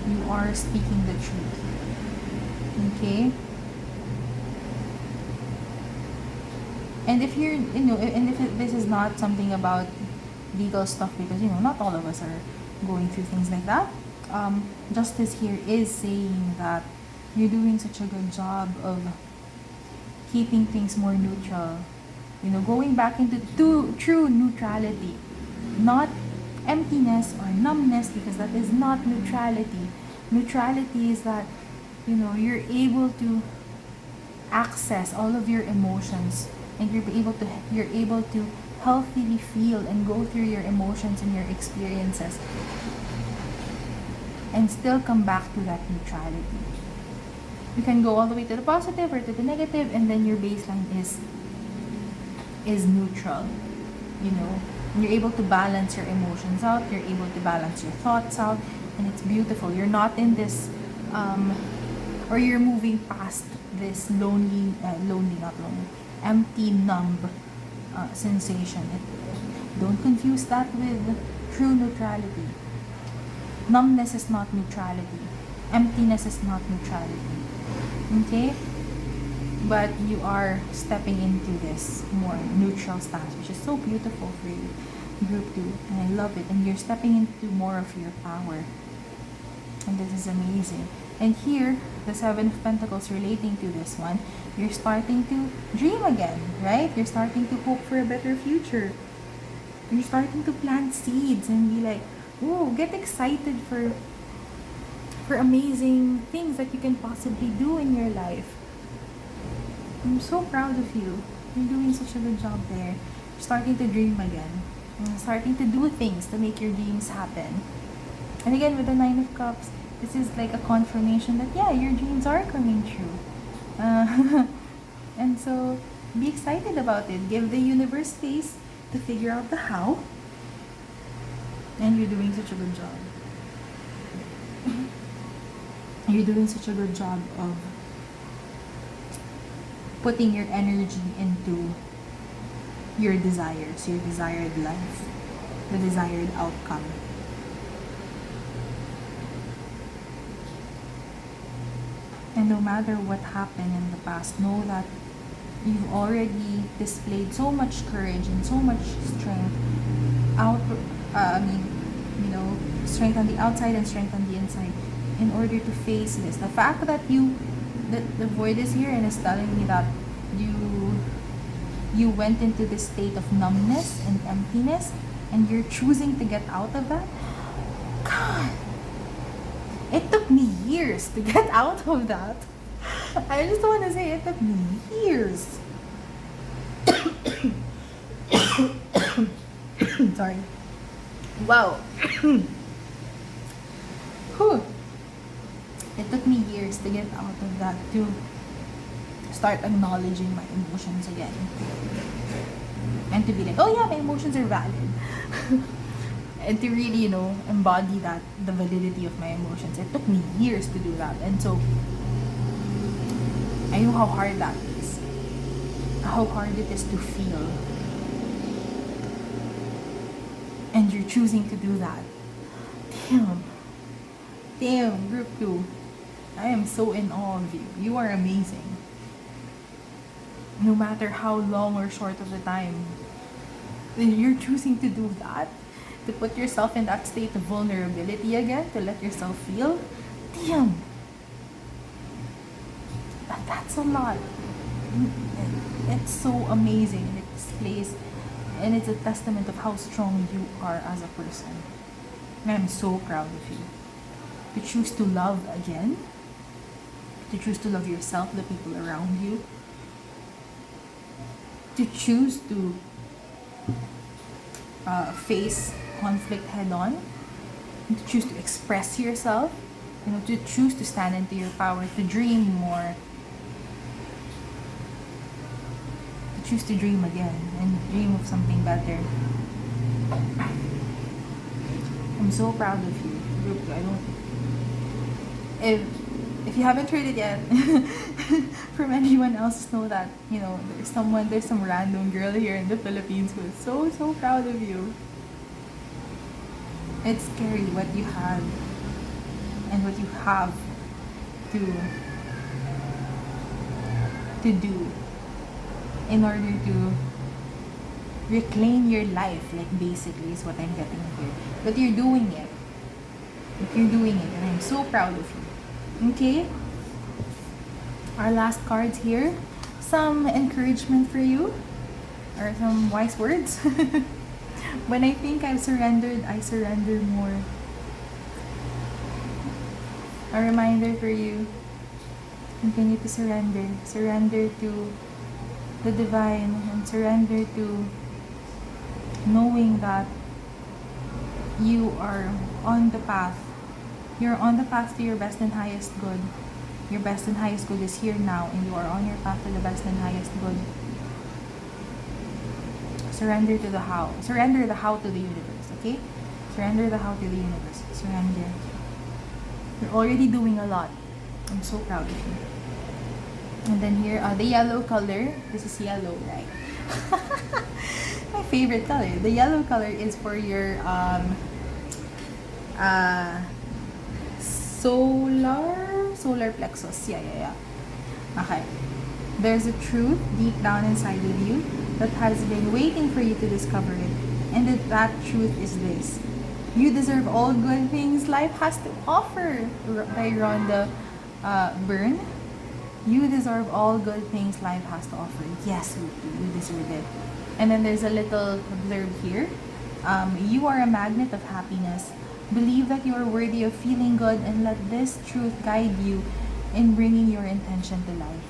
You are speaking the truth. Okay? And if you're, you know, and if this is not something about legal stuff, because, you know, not all of us are going through things like that. Justice here is saying that you're doing such a good job of keeping things more neutral. You know, going back into true neutrality. Not emptiness or numbness, because that is not neutrality, Neutrality is that, you're able to access all of your emotions, and you're able to healthily feel and go through your emotions and your experiences, and still come back to that neutrality. You can go all the way to the positive or to the negative, and then your baseline is neutral. you know you're able to balance your emotions out, you're able to balance your thoughts out, and it's beautiful. You're not in this or you're moving past this not lonely, empty, numb sensation. Don't confuse that with true neutrality. Numbness is not neutrality. Emptiness is not neutrality. Okay? But you are stepping into this more neutral stance, which is so beautiful for you, group 2. And I love it. And you're stepping into more of your power. And this is amazing. And here, the 7 of Pentacles relating to this one, you're starting to dream again, right? You're starting to hope for a better future. You're starting to plant seeds and be like, oh, get excited for amazing things that you can possibly do in your life. I'm so proud of you. You're doing such a good job there. You're starting to dream again. You're starting to do things to make your dreams happen. And again, with the 9 of Cups, this is like a confirmation that, yeah, your dreams are coming true. And so, be excited about it. Give the universe space to figure out the how. And you're doing such a good job. You're doing such a good job of putting your energy into your desires, your desired life, the desired outcome. And no matter what happened in the past, know that you've already displayed so much courage and so much strength strength on the outside and strength on the inside in order to face this. The fact that the void is here and is telling me that you went into this state of numbness and emptiness, and you're choosing to get out of that. God, it took me years to get out of that. I just want to say it took me years. Sorry. Wow. Whew. It took me years to get out of that, to start acknowledging my emotions again. And to be like, oh yeah, my emotions are valid. And to really, embody that, the validity of my emotions. It took me years to do that. And so, I know how hard that is. How hard it is to feel. And you're choosing to do that. Damn, group 2. I am so in awe of you. You are amazing. No matter how long or short of the time, you're choosing to do that. To put yourself in that state of vulnerability again, to let yourself feel. Damn. That's a lot. It's so amazing. And it displays, and it's a testament of how strong you are as a person. And I'm so proud of you. To choose to love again, to choose to love yourself, the people around you, to choose to face conflict head on, and to choose to express yourself, to choose to stand into your power, to dream more, to choose to dream again and dream of something better. I'm so proud of you. If you haven't heard it yet, from anyone else, know that, there's some random girl here in the Philippines who is so proud of you. It's scary what you have and what you have to do in order to reclaim your life, basically is what I'm getting here. But you're doing it. And I'm so proud of you. Okay? Our last cards here. Some encouragement for you. Or some wise words. When I think I've surrendered, I surrender more. A reminder for you, continue to surrender. Surrender to the divine and surrender to knowing that you are on the path. You're on the path to your best and highest good. Your best and highest good is here now, and you are on your path to the best and highest good. Surrender to the how. Surrender the how to the universe, okay? Surrender the how to the universe. Surrender. You're already doing a lot. I'm so proud of you. And then here, the yellow color. This is yellow, right? My favorite color. The yellow color is for your solar plexus. Yeah. Okay. There's a truth deep down inside of you that has been waiting for you to discover it. And that truth is this. You deserve all good things life has to offer. By Rhonda Byrne. You deserve all good things life has to offer. Yes, you do. You deserve it. And then there's a little blurb here. You are a magnet of happiness. Believe that you are worthy of feeling good and let this truth guide you in bringing your intention to life.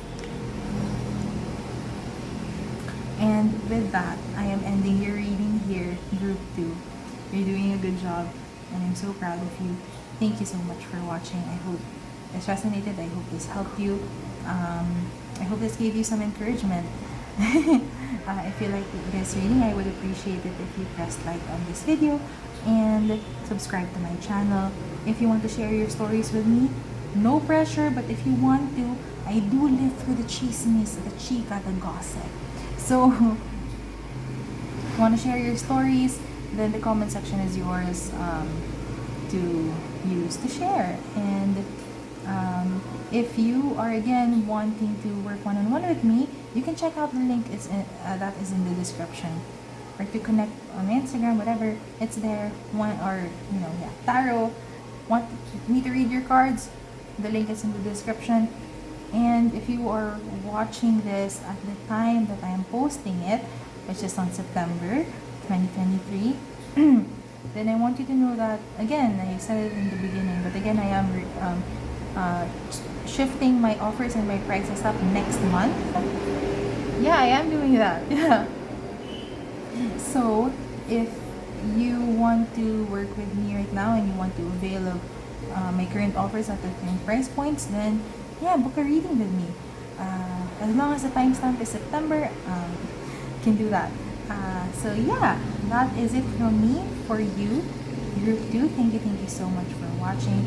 And with that, I am ending your reading here, Group 2. You're doing a good job, and I'm so proud of you. Thank you so much for watching. I hope this resonated. I hope this helped you. I hope this gave you some encouragement. If you like this reading, I would appreciate it if you press like on this video and subscribe to my channel. If you want to share your stories with me, no pressure, but if you want to, I do live through the chismes, the chica, the gossip. So, if you want to share your stories, then the comment section is yours to use to share. And if you are again wanting to work one-on-one with me, you can check out the link. That is in the description. Or to connect on Instagram, whatever, it's there. Tarot. Want me to read your cards? The link is in the description. And if you are watching this at the time that I am posting it, which is on September 2023, then I want you to know that, again, I said it in the beginning, but again, I am shifting my offers and my prices up next month. Yeah, I am doing that. Yeah. So, if you want to work with me right now and you want to avail of my current offers at the current price points, then yeah, book a reading with me. As long as the timestamp is September, you can do that. So yeah, that is it from me for you, Group 2. Thank you so much for watching.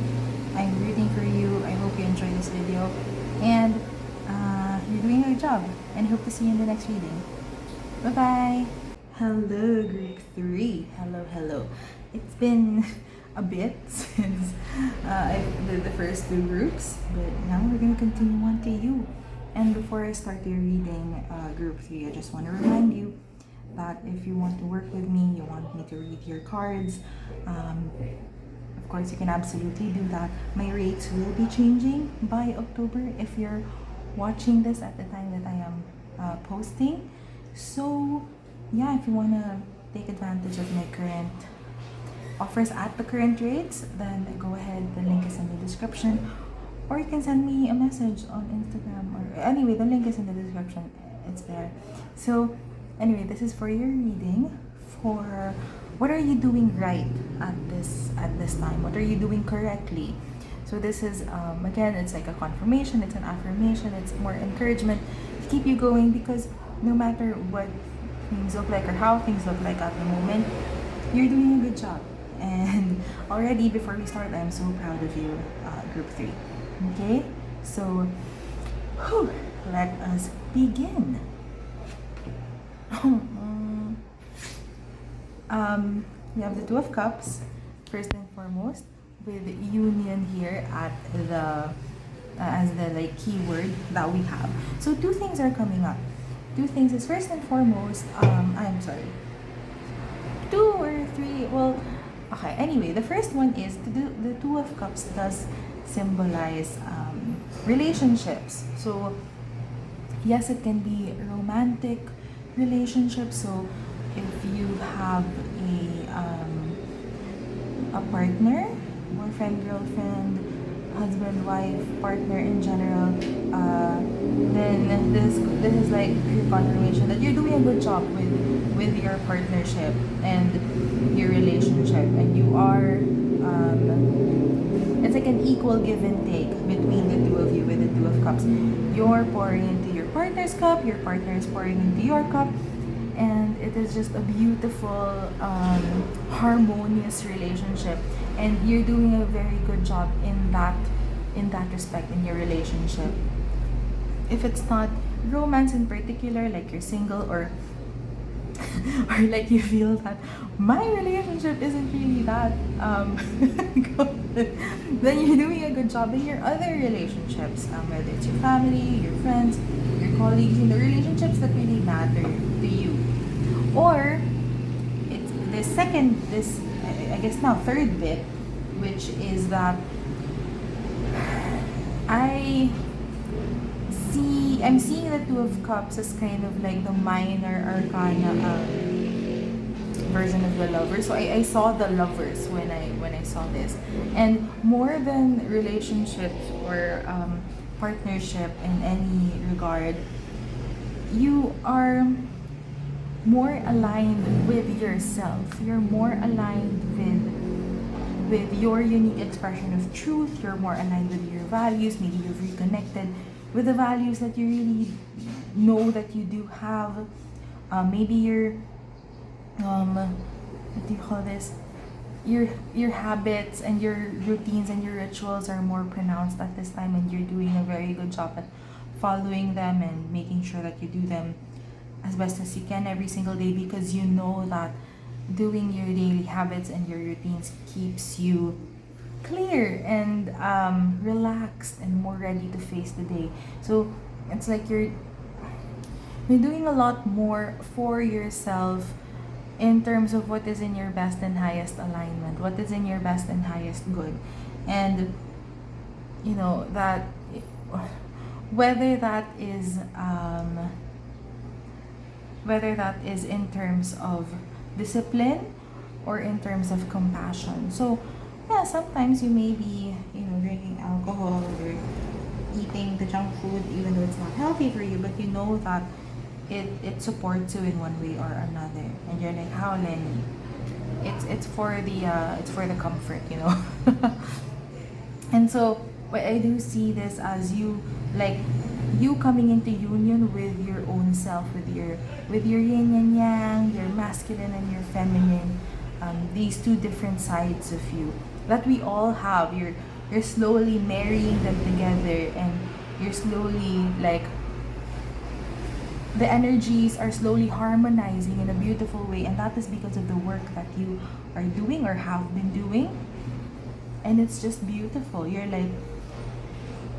I'm rooting for you. I hope you enjoyed this video. And you're doing a good job. And hope to see you in the next reading. Bye-bye. Hello, Group 3. Hello. It's been a bit since I did the first two groups, but now we're going to continue on to you. And before I start your reading, Group 3, I just want to remind you that if you want to work with me, you want me to read your cards, of course you can absolutely do that. My rates will be changing by October if you're watching this at the time that I am posting. So yeah, if you want to take advantage of my current offers at the current rates, then go ahead, the link is in the description, or you can send me a message on Instagram, or anyway, the link is in the description, it's there. So anyway, this is for your reading for what are you doing right at this time, what are you doing correctly. So this is again, it's like a confirmation, it's an affirmation, it's more encouragement to keep you going, because no matter what things look like or how things look like at the moment, you're doing a good job. And already, before we start, I'm so proud of you, Group 3. Okay, so let us begin. We have the Two of Cups, first and foremost, with union here at the as the like keyword that we have. So two things are coming up. Two things is, first and foremost, I'm sorry, two or three, well, okay, anyway, the first one is the Two of Cups does symbolize relationships. So yes, it can be romantic relationships. So if you have a partner, boyfriend, girlfriend, husband, wife, partner in general, then this is like your confirmation that you're doing a good job with your partnership and your relationship, and you are it's like an equal give and take between the two of you with the Two of Cups. You're pouring into your partner's cup, your partner is pouring into your cup, and it is just a beautiful, harmonious relationship. And you're doing a very good job in that respect in your relationship. If it's not romance in particular, like you're single, or or like you feel that my relationship isn't really that good, then you're doing a good job in your other relationships, whether it's your family, your friends, your colleagues, in the relationships that really matter to you. Or it's the second, this I guess now third bit, which is that I'm seeing the Two of Cups as kind of like the minor arcana version of the Lovers. So I saw the Lovers when I saw this, and more than relationships or partnership in any regard, you are more aligned with yourself. You're more aligned with your unique expression of truth. You're more aligned with your values. Maybe you've reconnected with the values that you really know that you do have. Maybe your what do you call this? Your habits and your routines and your rituals are more pronounced at this time, and you're doing a very good job at following them and making sure that you do them as best as you can every single day, because you know that doing your daily habits and your routines keeps you clear and relaxed and more ready to face the day. So it's like you're doing a lot more for yourself in terms of what is in your best and highest alignment, what is in your best and highest good. And you know that whether that is in terms of discipline or in terms of compassion. So yeah, sometimes you may be, drinking alcohol or eating the junk food even though it's not healthy for you, but you know that it supports you in one way or another, and you're like, how, Lenny? It's for the comfort, And so I do see this as you coming into union with your own self, with your yin and yang, your masculine and your feminine, these two different sides of you that we all have. You're slowly marrying them together, and you're slowly the energies are slowly harmonizing in a beautiful way, and that is because of the work that you are doing or have been doing. And it's just beautiful. You're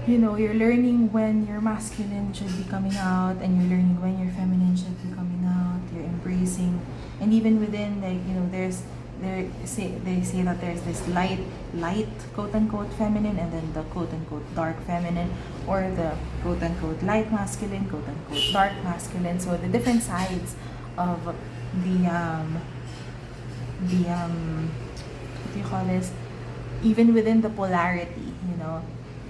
you're learning when your masculine should be coming out, and you're learning when your feminine should be coming out. You're embracing, and even within, they say that there's this light quote unquote feminine, and then the quote unquote dark feminine, or the quote unquote light masculine, quote unquote dark masculine. So the different sides of the what do you call this? Even within the polarity,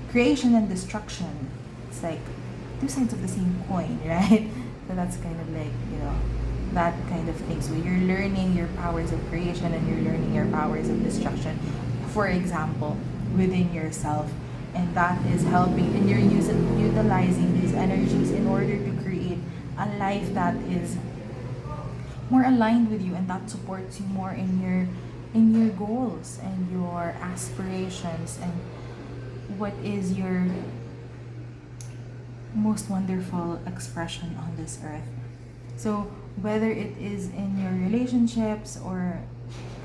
creation and destruction. It's like two sides of the same coin, right? So that's kind of that kind of thing. So you're learning your powers of creation, and you're learning your powers of destruction, for example, within yourself. And that is helping, and you're utilizing these energies in order to create a life that is more aligned with you, and that supports you more in your goals and your aspirations, and what is your most wonderful expression on this earth. So whether it is in your relationships, or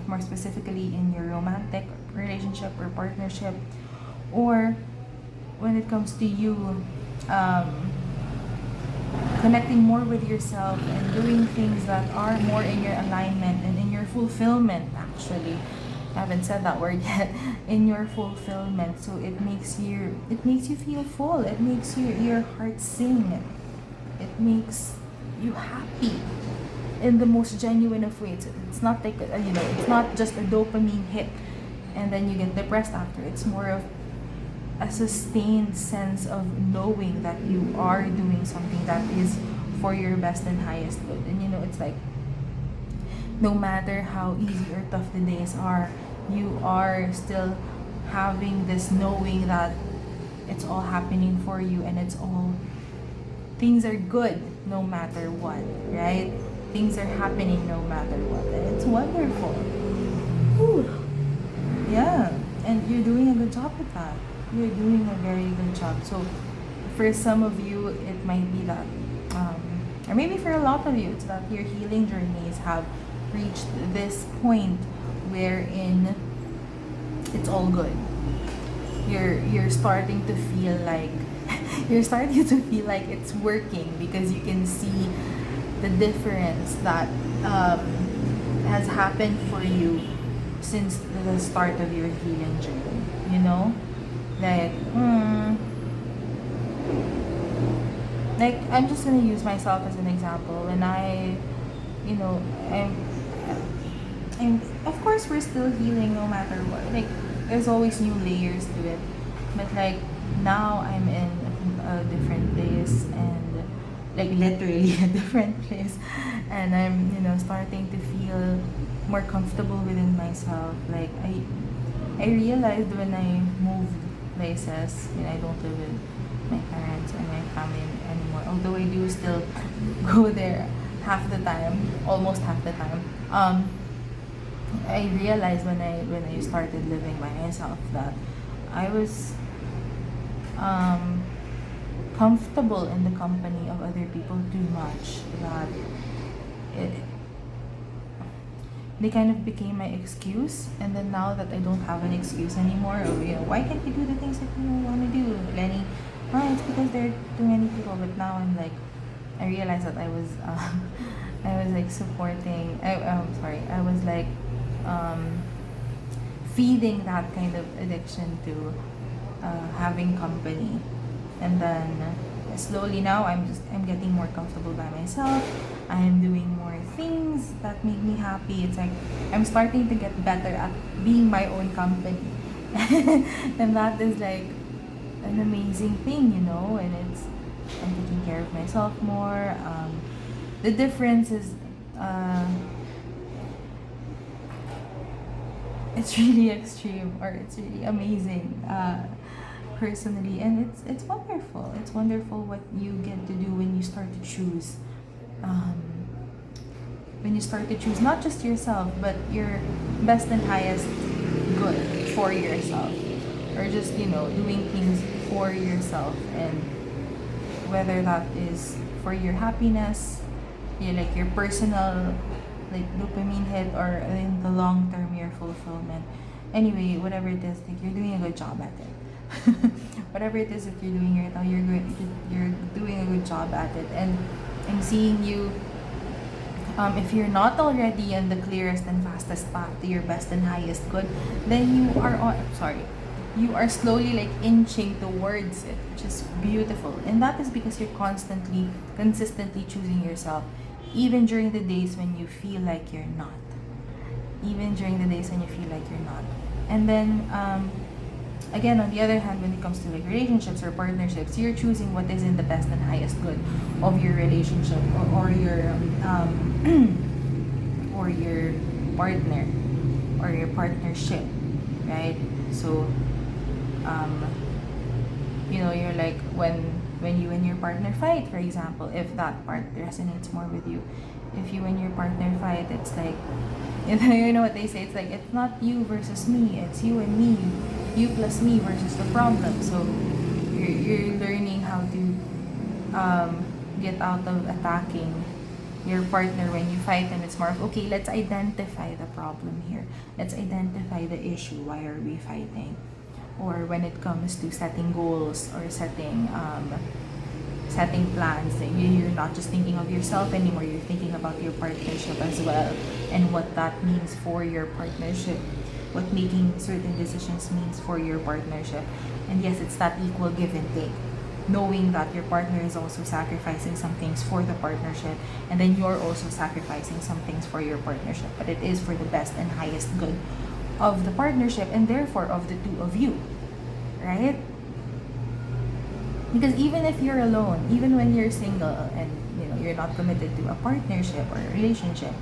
more specifically in your romantic relationship or partnership, or when it comes to you connecting more with yourself and doing things that are more in your alignment and in your fulfillment, actually. I haven't said that word yet. In your fulfillment. So it makes you feel full. It makes your heart sing. It makes you happy in the most genuine of ways. It's not like it's not just a dopamine hit and then you get depressed after. It's more of a sustained sense of knowing that you are doing something that is for your best and highest good. And you know, it's like no matter how easy or tough the days are, you are still having this knowing that it's all happening for you, and it's all, things are good no matter what, right? Things are happening no matter what, and it's wonderful. Whew. Yeah, and you're doing a good job with that. You're doing a very good job. So, for some of you, it might be that, or maybe for a lot of you, it's that your healing journeys have reached this point wherein it's all good. You're starting to feel like you're starting to feel like it's working, because you can see the difference that has happened for you since the start of your healing journey. You know, like like I'm just gonna use myself as an example. When I, you know, I'm of course we're still healing no matter what. Like there's always new layers to it, but like now I'm in a different place, and like literally a different place, and I'm, you know, starting to feel more comfortable within myself. Like I realized when I moved places, you know, I don't live with my parents or my family anymore, although I do still go there half the time, almost half the time. I realized when I started living by myself that I was comfortable in the company of other people too much, that it, they kind of became my excuse. And then now that I don't have an excuse anymore, or you know, why can't you do the things that you want to do, Lenny? Oh, it's because there are too many people. But now I'm like, I realized that I was I was like supporting, I was like feeding that kind of addiction to having company. And then slowly now I'm getting more comfortable by myself. I'm doing more things that make me happy. It's like I'm starting to get better at being my own company. And that is like an amazing thing, you know. And it's, I'm taking care of myself more. The difference is it's really extreme, or it's really amazing, personally. And it's wonderful. It's wonderful what you get to do when you start to choose, when you start to choose not just yourself, but your best and highest good for yourself, or just, you know, doing things for yourself. And whether that is for your happiness, you like your personal like dopamine hit, or in the long term your fulfillment. Anyway, whatever it is, like you're doing a good job at it. Whatever it is that you're doing right now, you're doing a good job at it. And I'm seeing you, if you're not already on the clearest and fastest path to your best and highest good, then you are slowly like inching towards it, which is beautiful. And that is because you're consistently choosing yourself, even during the days when you feel like you're not. Even during the days when you feel like you're not. And then, again, on the other hand, when it comes to like relationships or partnerships, you're choosing what is in the best and highest good of your relationship, or your or your partner, or your partnership, right? So, you know, you're like when you and your partner fight, for example, if that part resonates more with you, if you and your partner fight, it's like, you know what they say, it's like, it's not you versus me, it's you and me, you plus me versus the problem. So you're learning how to get out of attacking your partner when you fight, and it's more of, okay, let's identify the problem here, let's identify the issue, why are we fighting? Or when it comes to setting goals, or setting plans, you're not just thinking of yourself anymore, you're thinking about your partnership as well, and what that means for your partnership, what making certain decisions means for your partnership. And yes, it's that equal give and take, knowing that your partner is also sacrificing some things for the partnership, and then you're also sacrificing some things for your partnership, but it is for the best and highest good of the partnership, and therefore of the two of you, right? Because even if you're alone, even when you're single and you're not committed to a partnership or a relationship,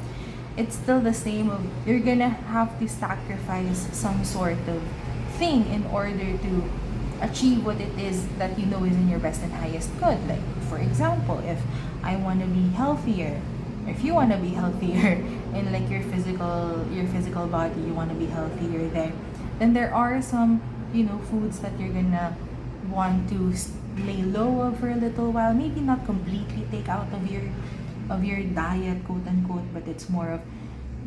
it's still the same of you're gonna have to sacrifice some sort of thing in order to achieve what it is that you know is in your best and highest good. Like for example, if I want to be healthier, if you want to be healthier in like your physical body, you want to be healthier there, then there are some foods that you're gonna want to lay low of for a little while, maybe not completely take out of your diet, quote unquote, but it's more of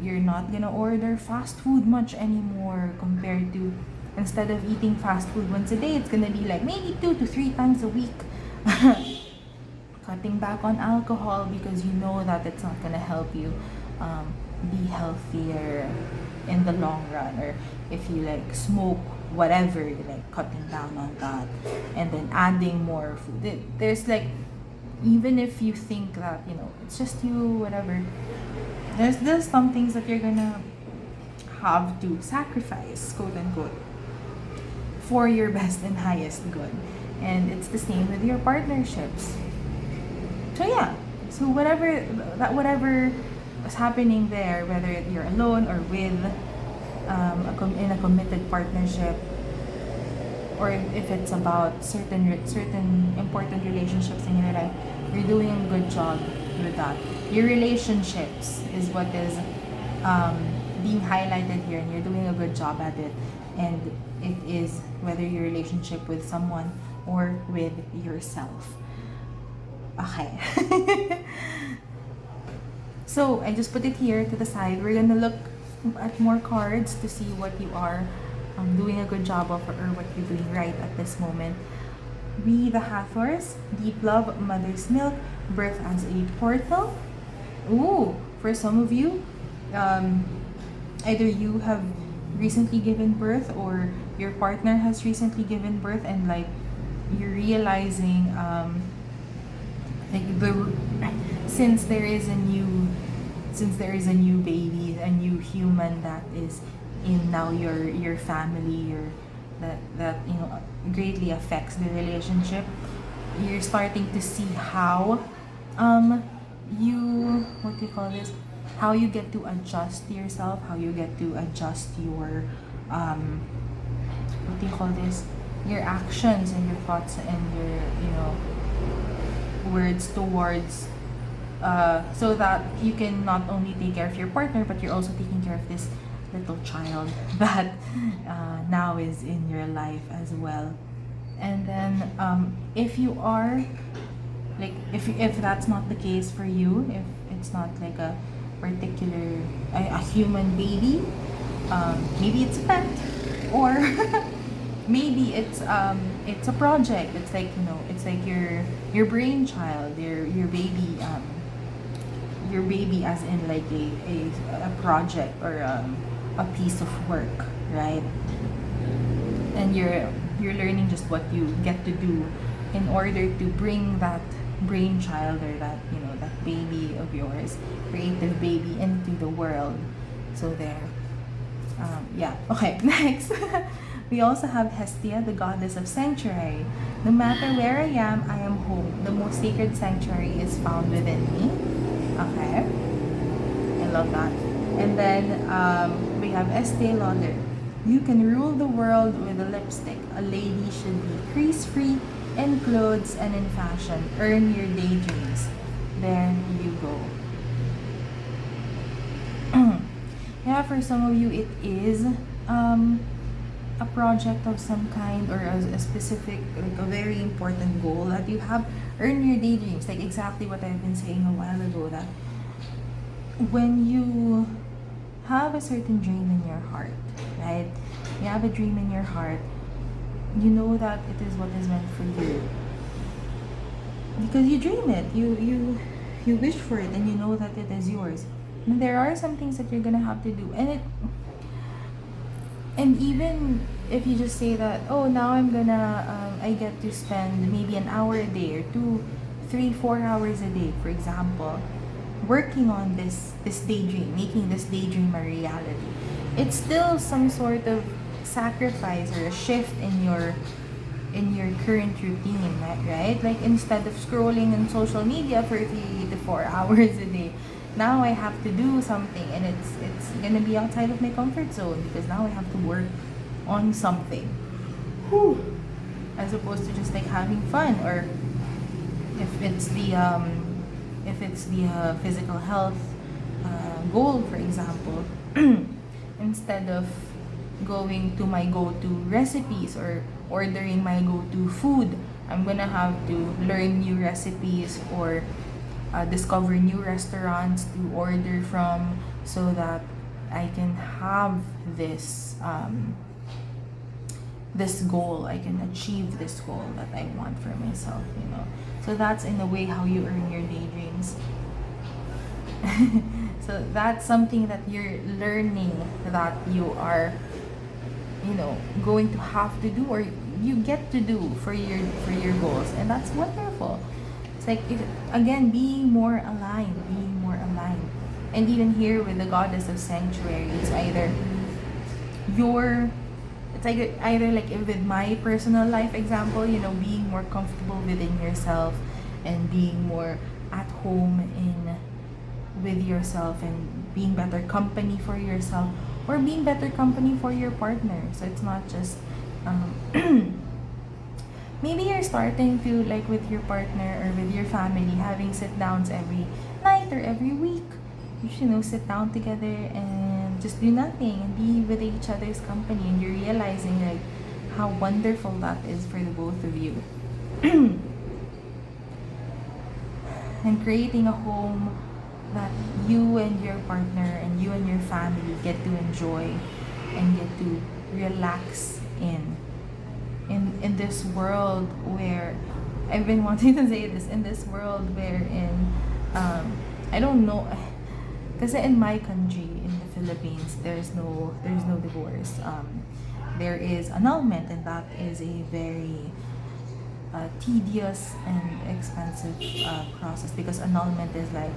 you're not gonna order fast food much anymore, compared to instead of eating fast food once a day, it's gonna be like maybe 2 to 3 times a week. Cutting back on alcohol because you know that it's not gonna help you be healthier in the long run. Or if you like smoke whatever, you're like cutting down on that, and then adding more food. There's like, even if you think that it's just you, whatever, there's some things that you're gonna have to sacrifice, quote unquote, for your best and highest good. And it's the same with your partnerships. So yeah, so whatever is happening there, whether you're alone or with in a committed partnership, or if it's about certain important relationships in your life, you're doing a good job with that. Your relationships is what is being highlighted here, and you're doing a good job at it. And it is whether your relationship with someone or with yourself. Okay. So I just put it here to the side. We're gonna look at more cards to see what you are doing a good job of, or what you're doing right at this moment. We the Hathors, deep love, mother's milk, birth as a portal. Ooh, for some of you, either you have recently given birth or your partner has recently given birth, and like you're realizing like since there is a new baby, a new human that is in now your family, or that greatly affects the relationship. You're starting to see how you what do you call this how you get to adjust yourself, how you get to adjust your what do you call this your actions and your thoughts and your words towards so that you can not only take care of your partner, but you're also taking care of this little child that now is in your life as well. And then if you are like, if that's not the case for you, if it's not like a particular a human baby, maybe it's a pet, or maybe it's a project. It's like it's like your brainchild, your baby as in like a project, or a piece of work, right? And you're learning just what you get to do in order to bring that brainchild, or that that baby of yours, creative baby, into the world. So there. Yeah. Okay. Next, we also have Hestia, the goddess of sanctuary. No matter where I am home. The most sacred sanctuary is found within me. Okay. I love that. And then we have Estee Lauder. You can rule the world with a lipstick. A lady should be crease-free in clothes and in fashion. Earn your daydreams. There you go. Yeah, for some of you, it is a project of some kind, or a specific, like a very important goal that you have. Earn your daydreams, like exactly what I've been saying a while ago, that when you have a certain dream in your heart, right? You have a dream in your heart, you know that it is what is meant for you. Because you dream it, you wish for it, and you know that it is yours. And there are some things that you're gonna have to do, and even if you just say that, oh, now I get to spend maybe an hour a day, or 2, 3, 4 hours a day, for example, working on this daydream, making this daydream a reality. It's still some sort of sacrifice, or a shift in your in your current routine, right? Like instead of scrolling on social media for 3 to 4 hours a day, now I have to do something, and it's gonna be outside of my comfort zone because now I have to work on something. Whew. As opposed to just like having fun, or if it's the physical health goal, for example, instead of going to my go-to recipes or ordering my go-to food, I'm gonna have to learn new recipes or discover new restaurants to order from so that I can have this goal. I can achieve this goal that I want for myself, you know. So that's in a way how you earn your daydreams. So that's something that you're learning that you are, you know, going to have to do, or you get to do for your goals, and that's wonderful. It's like again, being more aligned. And even here with the goddess of sanctuary, it's either like with my personal life example, you know, being more comfortable within yourself and being more at home with yourself and being better company for yourself, or being better company for your partner. So it's not just maybe you're starting to, like, with your partner or with your family, having sit downs every night or every week. You should, you know, sit down together and just do nothing and be with each other's company, and you're realizing like how wonderful that is for the both of you. And creating a home that you and your partner and you and your family get to enjoy and get to relax in this world where I've been wanting to say this, in this world wherein I don't know, kasi in my country, in the Philippines, there's no divorce. There is annulment, and that is a very tedious and expensive process, because annulment is like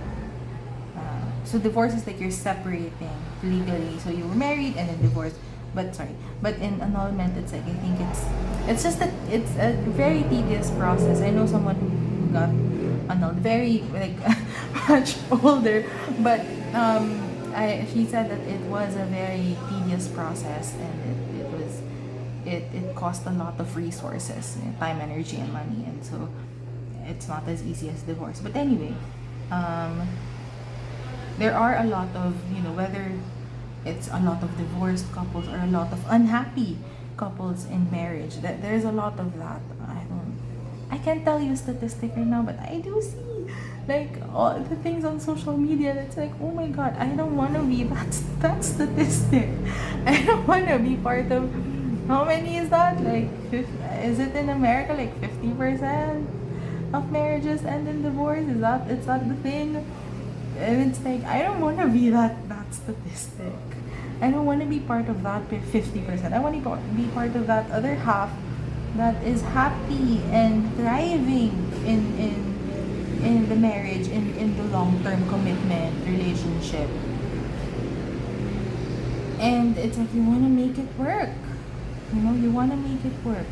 so divorce is like you're separating legally, so you were married and then divorced, but in annulment, it's like, I think it's just that it's a very tedious process. I know someone who got annulled, very like much older, but she said that it was a very tedious process, and it cost a lot of resources, time, energy, and money, and so it's not as easy as divorce. But anyway, there are a lot of, you know, whether it's a lot of divorced couples or a lot of unhappy couples in marriage, that there's a lot of that. I can't tell you a statistic right now, but I do see like all the things on social media that's like, oh my god, I don't want to be that statistic. I don't want to be part of, how many is that, like is it in America like 50% of marriages end in divorce? Is that the thing? And it's like, I don't want to be that statistic. I don't want to be part of that 50%. I want to be part of that other half that is happy and thriving in the marriage, in the long-term commitment relationship. And it's like, you want to make it work. You know, you want to make it work.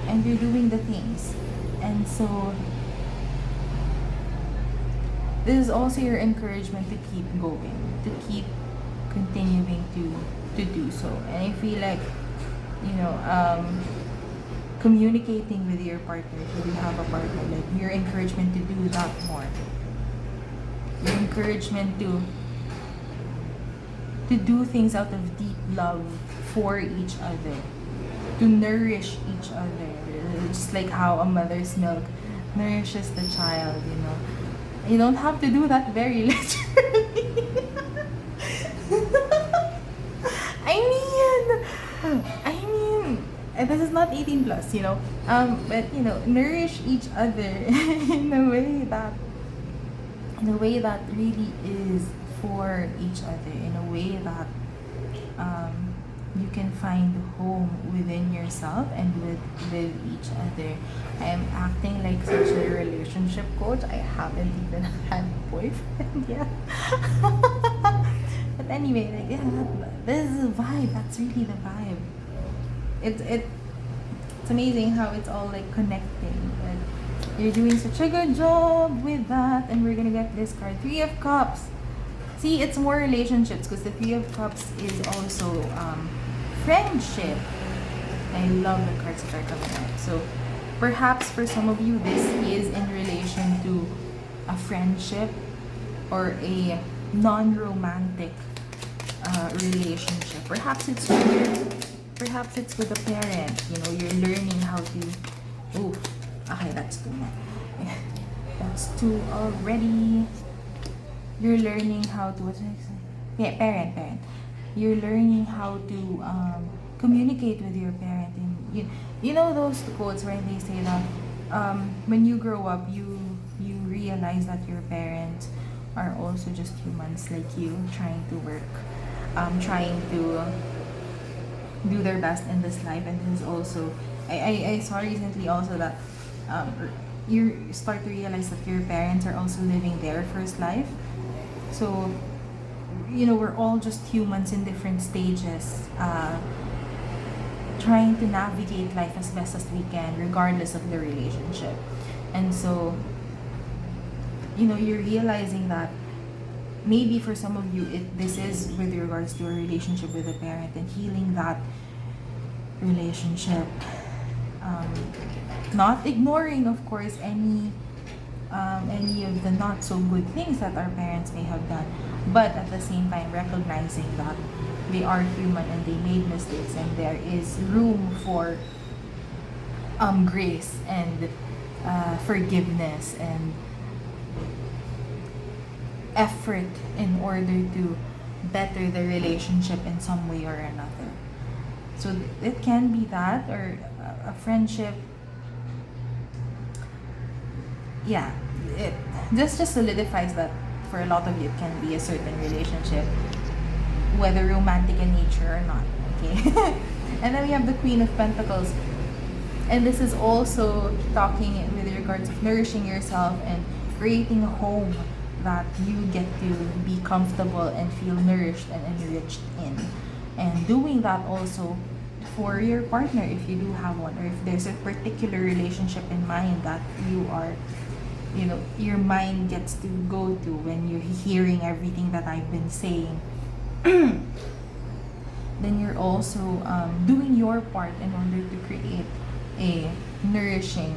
And you're doing the things. And so this is also your encouragement to keep going, to keep continuing to do so. And I feel like, you know, communicating with your partner, if you have a partner, like your encouragement to do that more. Your encouragement to do things out of deep love for each other, to nourish each other. Just like how a mother's milk nourishes the child, you know. You don't have to do that very literally. I mean, this is not 18 plus, you know. But you know, nourish each other in a way that really is for each other, in a way that you can find home within yourself and with each other. I am acting like such a relationship coach. I haven't even had a boyfriend yet. But anyway, like, yeah, this is a vibe. That's really the vibe. It's amazing how it's all like connecting. And you're doing such a good job with that. And we're gonna get this card, Three of Cups. See, it's more relationships because the Three of Cups is also friendship. I love the cards that are coming out. So perhaps for some of you, this is in relation to a friendship or a non-romantic relationship. Perhaps it's with a parent. You know, you're learning how to. Oh, okay, that's two. That's two already. You're learning how to. What's next? Yeah, parent. You're learning how to communicate with your parent, and you know those quotes where they say that when you grow up, you realize that your parents are also just humans like you, trying to work, trying to do their best in this life. And this is also, I saw recently also that you start to realize that your parents are also living their first life. So, you know, we're all just humans in different stages, trying to navigate life as best as we can, regardless of the relationship. And so, you know, you're realizing that maybe for some of you, this is with regards to a relationship with a parent, and healing that relationship. Not ignoring, of course, any of the not so good things that our parents may have done, but at the same time recognizing that they are human and they made mistakes, and there is room for grace and forgiveness and effort in order to better the relationship in some way or another. So it can be that, or a friendship. Yeah, it just solidifies that for a lot of you it can be a certain relationship, whether romantic in nature or not. Okay. And then we have the Queen of Pentacles, and this is also talking with regards of nourishing yourself and creating a home that you get to be comfortable and feel nourished and enriched in, and doing that also for your partner if you do have one, or if there's a particular relationship in mind that you are, you know, your mind gets to go to when you're hearing everything that I've been saying. Then you're also doing your part in order to create a nourishing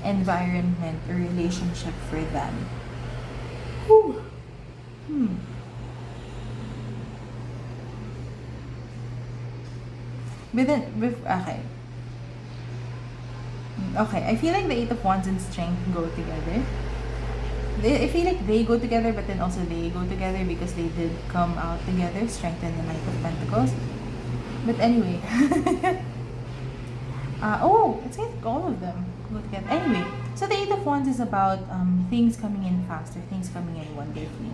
environment or relationship for them. Whew. Okay, I feel like the Eight of Wands and Strength go together. I feel like they go together, but then also they go together because they did come out together, Strength and the Knight of Pentacles. But anyway. It's like all of them go together. Anyway, so the Eight of Wands is about things coming in faster, things coming in wonderfully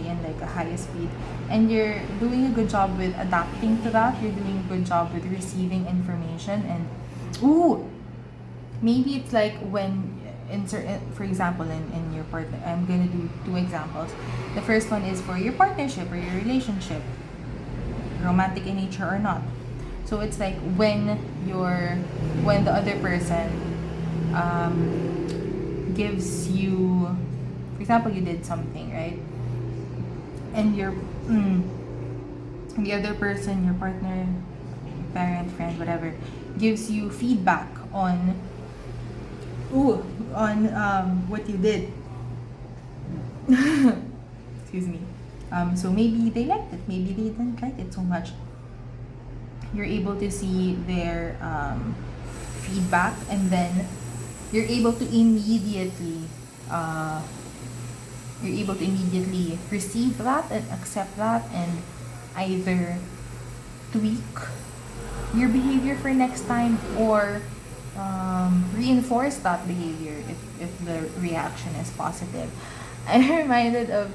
and like a higher speed. And you're doing a good job with adapting to that. You're doing a good job with receiving information. And maybe it's like when for example, in your partner, I'm gonna do two examples. The first one is for your partnership or your relationship, romantic in nature or not. So it's like when the other person gives you, for example, you did something, right? And the other person, your partner, parent, friend, whatever, gives you feedback on what you did. Excuse me. So maybe they liked it, maybe they didn't like it so much. You're able to see their feedback, and then you're able to immediately receive that and accept that, and either tweak your behavior for next time, or reinforce that behavior if the reaction is positive. I'm reminded of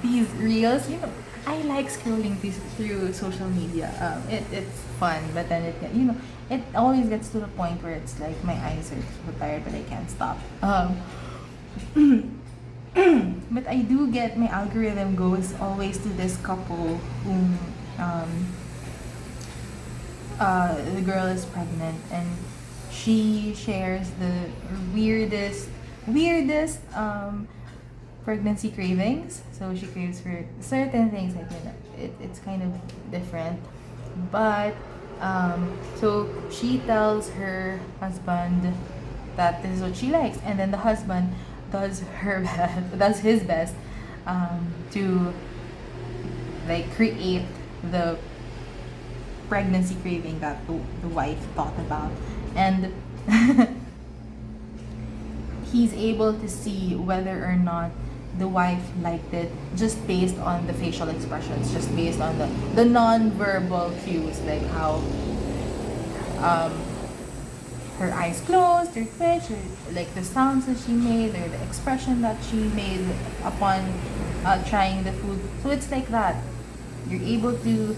these reels. You know, I like scrolling through social media. It's fun, but then it always gets to the point where it's like my eyes are so tired, but I can't stop. But I do get, my algorithm goes always to this couple whom the girl is pregnant, and she shares the weirdest pregnancy cravings. So she craves for certain things, like, it's kind of different. But so she tells her husband that this is what she likes, and then the husband does her best, does his best to like create the pregnancy craving that the wife thought about, and he's able to see whether or not the wife liked it just based on the facial expressions, just based on the non-verbal cues, like how um, her eyes closed, her twitch, or like the sounds that she made, or the expression that she made upon trying the food. So it's like that. You're able to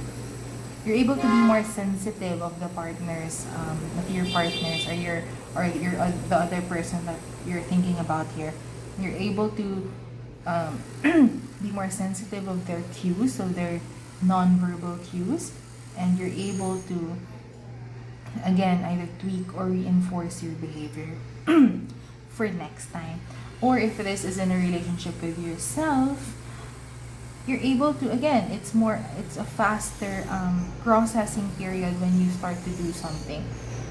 you're able to be more sensitive of the partners, of your partners, or the other person that you're thinking about here. You're able to be more sensitive of their cues, so their non-verbal cues, and you're able to again either tweak or reinforce your behavior for next time. Or if this is in a relationship with yourself, you're able to, again, it's a faster processing period when you start to do something.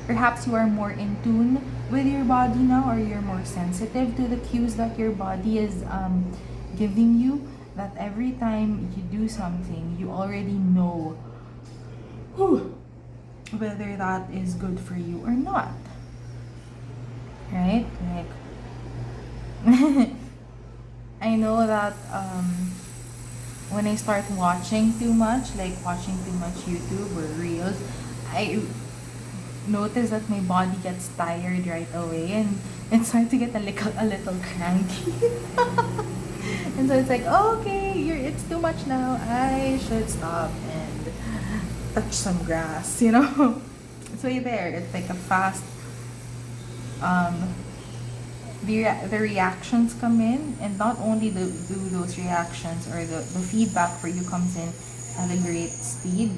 Perhaps you are more in tune with your body now, or you're more sensitive to the cues that your body is giving you, that every time you do something you already know whether that is good for you or not, right? Like I know that when I start watching too much, like watching too much YouTube or reels, I notice that my body gets tired right away, and it starts to get a little cranky. And so it's like, okay, it's too much now. I should stop and touch some grass, you know? So there, it's like a fast the reactions come in, and not only do those reactions or the feedback for you comes in at a great speed,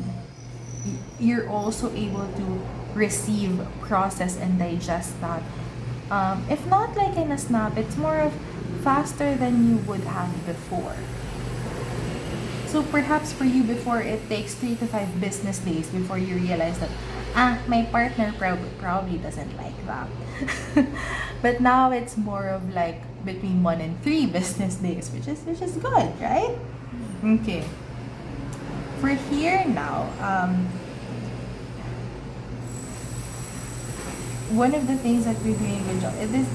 you're also able to receive, process, and digest that. If not like in a snap, it's more of faster than you would have before. So perhaps for you before, it takes 3 to 5 business days before you realize that, my partner probably doesn't like that. But now it's more of like between 1 and 3 business days, which is good, right? Okay. For here now, one of the things that we're doing a good job is this.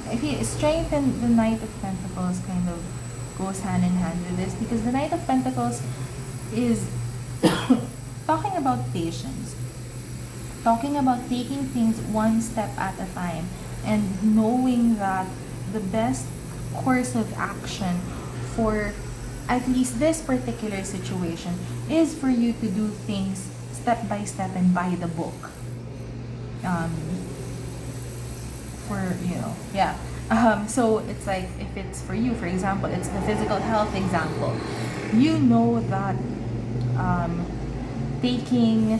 I feel strength and the Knight of Pentacles kind of goes hand in hand with this, because the Knight of Pentacles is talking about patience, talking about taking things one step at a time, and knowing that the best course of action for at least this particular situation is for you to do things step by step and by the book. So it's like, if it's for you, for example, it's the physical health example. You know that taking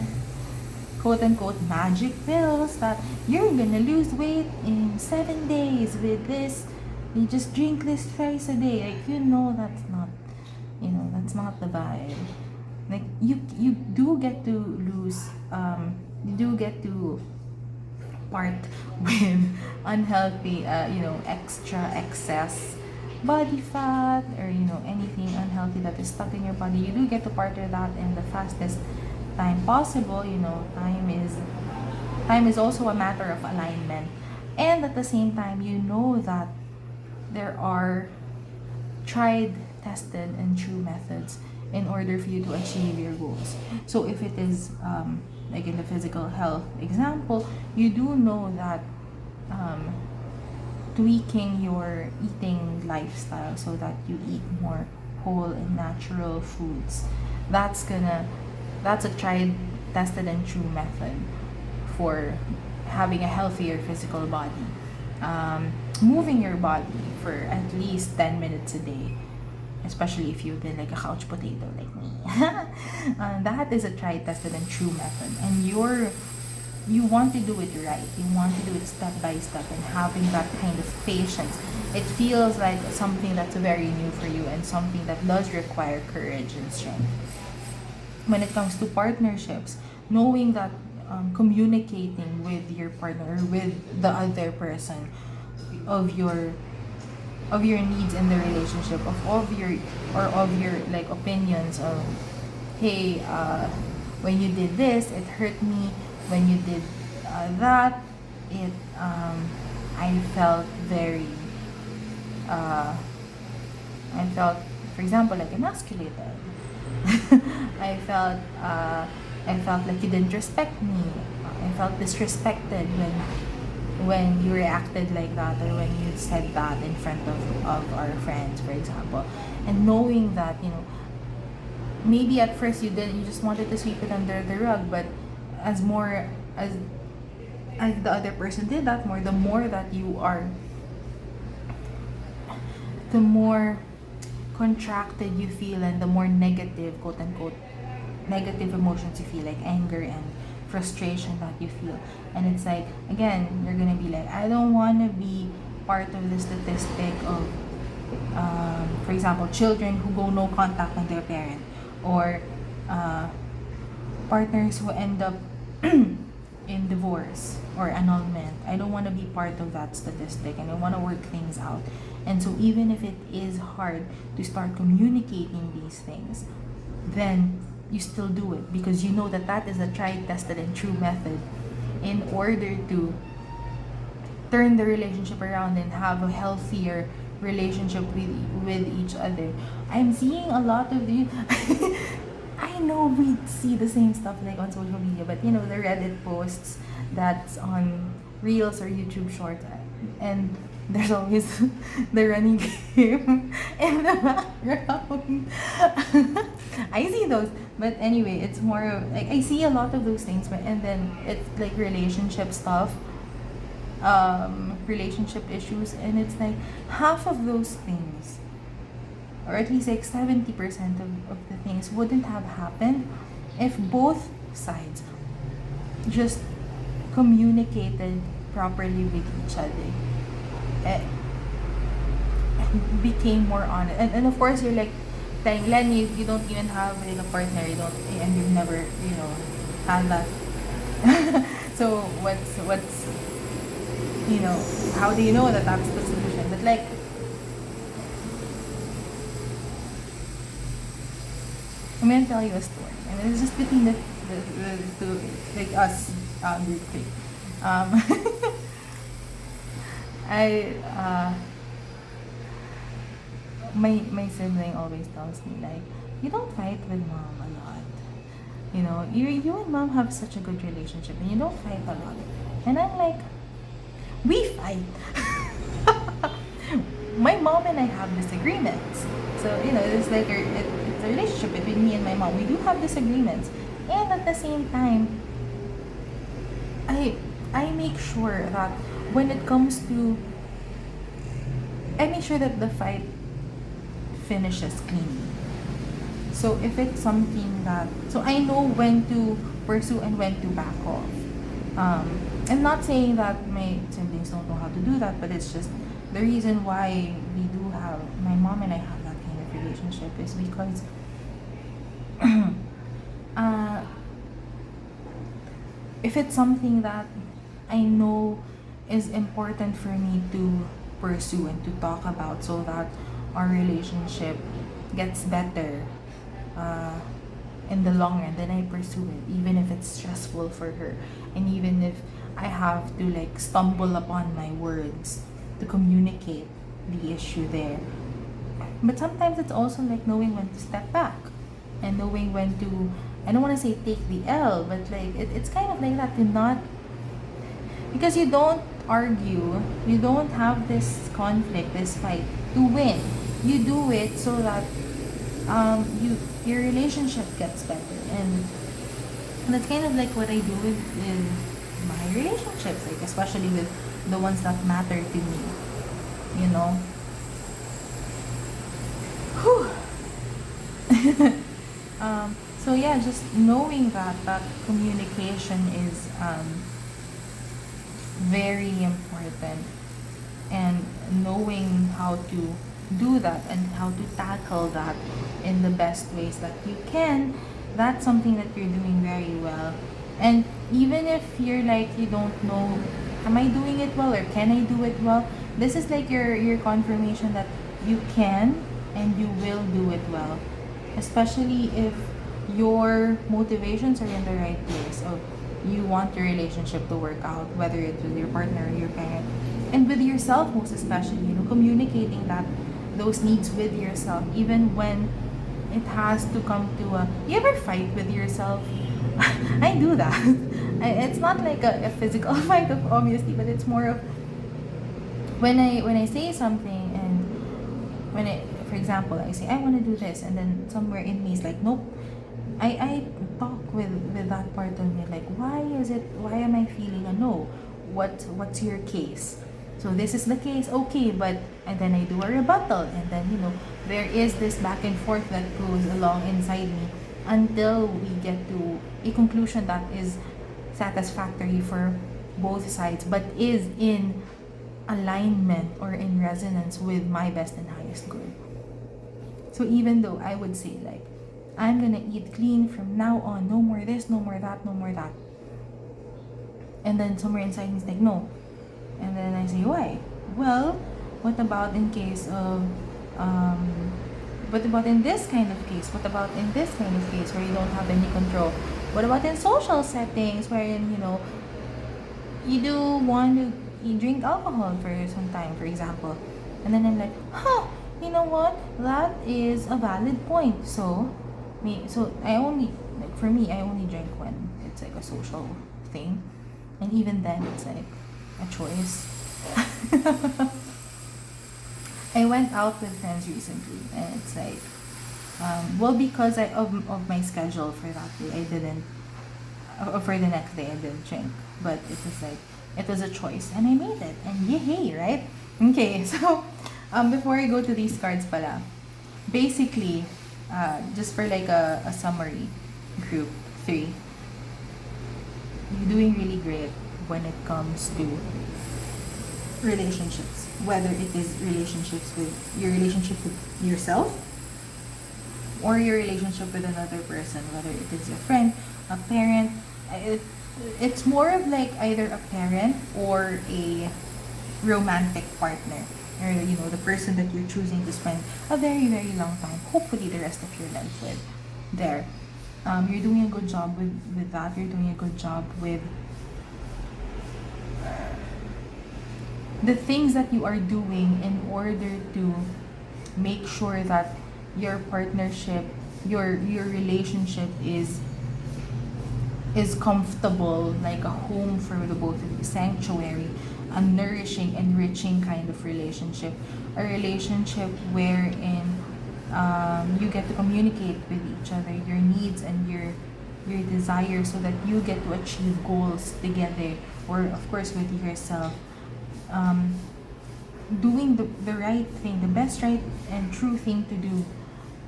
quote unquote magic pills, that you're gonna lose weight in 7 days with this, you just drink this twice a day, like, that's not the vibe. Like, you do get to lose, you do get to part with unhealthy, excess body fat, or anything unhealthy that is stuck in your body. You do get to part with that in the fastest time possible. Time is also a matter of alignment, and at the same time, you know that there are tried, tested, and true methods in order for you to achieve your goals. So if it is like in the physical health example, you do know that tweaking your eating lifestyle so that you eat more whole and natural foods, that's a tried, tested, and true method for having a healthier physical body. Moving your body for at least 10 minutes a day especially if you've been like a couch potato like me. That is a tried, tested, and true method, and you want to do it right. You want to do it step by step, and having that kind of patience. It feels like something that's very new for you, and something that does require courage and strength. When it comes to partnerships, knowing that communicating with your partner, with the other person, of your needs in the relationship, of your like opinions of, hey, when you did this, it hurt me. When you did that, it I felt very uh, I felt, for example, like emasculated. I felt I felt like you didn't respect me. I felt disrespected when you reacted like that, or when you said that in front of our friends, for example. And knowing that, maybe at first you just wanted to sweep it under the rug, but as more as the other person did that more, the more that you are, the more contracted you feel, and the more negative, quote unquote, negative emotions you feel, like anger and frustration that you feel. And it's like, again, you're gonna be like, I don't want to be part of the statistic of, for example, children who go no contact with their parent, or partners who end up in divorce or annulment. I don't want to be part of that statistic, and I want to work things out. And so even if it is hard to start communicating these things, then you still do it, because you know that that is a tried, tested, and true method in order to turn the relationship around and have a healthier relationship with each other. I'm seeing a lot of the I know we see the same stuff like on social media, but the Reddit posts that's on Reels or YouTube Shorts, and there's always the running game in the background. I see those, but anyway, it's more of like I see a lot of those things, and then it's like relationship stuff, relationship issues, and it's like half of those things, or at least like 70% of the things wouldn't have happened if both sides just communicated properly with each other, eh, became more honest. And of course, you're like telling Len, you don't even have like a partner, you don't, and you've never had that. So what's how do you know that that's the solution? But like, I'm gonna tell you a story, and it's just between the two, like us, group three. I my sibling always tells me like, you don't fight with mom a lot. You and mom have such a good relationship, and you don't fight a lot. And I'm like, we fight. My mom and I have disagreements. So it's like it's a relationship between me and my mom. We do have disagreements, and at the same time, I make sure that when it comes to, I make sure that the fight finishes cleanly. So if it's something that, so I know when to pursue and when to back off. I'm not saying that my siblings don't know how to do that, but it's just the reason why we do have, my mom and I have that kind of relationship is because if it's something that I know is important for me to pursue and to talk about, so that our relationship gets better in the long run, then I pursue it, even if it's stressful for her, and even if I have to like stumble upon my words to communicate the issue there. But sometimes it's also like knowing when to step back, and knowing when to, I don't want to say take the L, but like it's kind of like that, to not, because you don't argue, you don't have this conflict, this fight to win. You do it so that your relationship gets better, and that's kind of like what I do with my relationships, like especially with the ones that matter to me. Whew. So yeah, just knowing that communication is very important, and knowing how to do that and how to tackle that in the best ways that you can, that's something that you're doing very well. And even if you're like, you don't know, am I doing it well or can I do it well, this is like your confirmation that you can and you will do it well, especially if your motivations are in the right place. So you want your relationship to work out, whether it's with your partner or your parent, and with yourself most especially. Communicating that those needs with yourself, even when it has to come to a. You ever fight with yourself? I do that. It's not like a physical fight, obviously, but it's more of when I say something, and when I, for example, I say I want to do this, and then somewhere in me is like, nope. I talk with that part of me, like, why am I feeling a no? What's your case? So this is the case, okay, but, and then I do a rebuttal, and then there is this back and forth that goes along inside me until we get to a conclusion that is satisfactory for both sides, but is in alignment or in resonance with my best and highest good. So even though I would say, like, I'm gonna eat clean from now on, no more this, no more that, no more that, and then somewhere inside me is like, no. And then I say, why? Well, what about in case of what about in this kind of case? What about in this kind of case where you don't have any control? What about in social settings wherein you do want to, you drink alcohol for some time, for example, and then I'm like, you know what? That is a valid point. So I only, like, for me, I only drink when it's like a social thing, and even then it's like a choice. I went out with friends recently, and it's like, well, because of my schedule for that day, I didn't, for the next day, I didn't drink. But it was like, it was a choice, and I made it, and yay, right? Okay, so before I go to these cards, pala, basically, just for like a summary, group 3, you're doing really great when it comes to relationships, whether it is relationships with your relationship with yourself or your relationship with another person, whether it is a friend, a parent. It's more of like either a parent or a romantic partner, or the person that you're choosing to spend a very, very long time, hopefully the rest of your life with. There, you're doing a good job with that. You're doing a good job with the things that you are doing in order to make sure that your partnership, your relationship is comfortable, like a home for the both of you, sanctuary, a nourishing, enriching kind of relationship, a relationship wherein you get to communicate with each other your needs and your desires, so that you get to achieve goals together, or of course with yourself. Doing the right thing, the best, right, and true thing to do,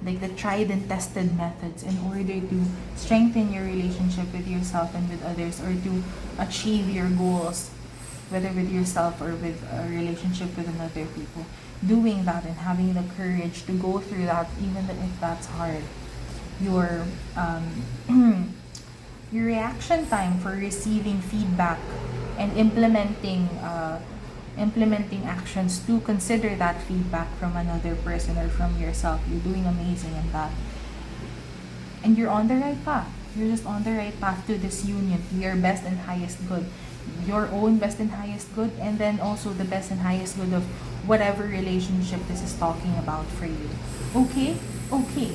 like the tried and tested methods, in order to strengthen your relationship with yourself and with others, or to achieve your goals, whether with yourself or with a relationship with another people. Doing that and having the courage to go through that, even if that's hard. Your your reaction time for receiving feedback and implementing actions to consider that feedback from another person or from yourself. You're doing amazing in that. And you're on the right path. You're just on the right path to this union, to your best and highest good. Your own best and highest good, and then also the best and highest good of whatever relationship this is talking about for you. Okay? Okay.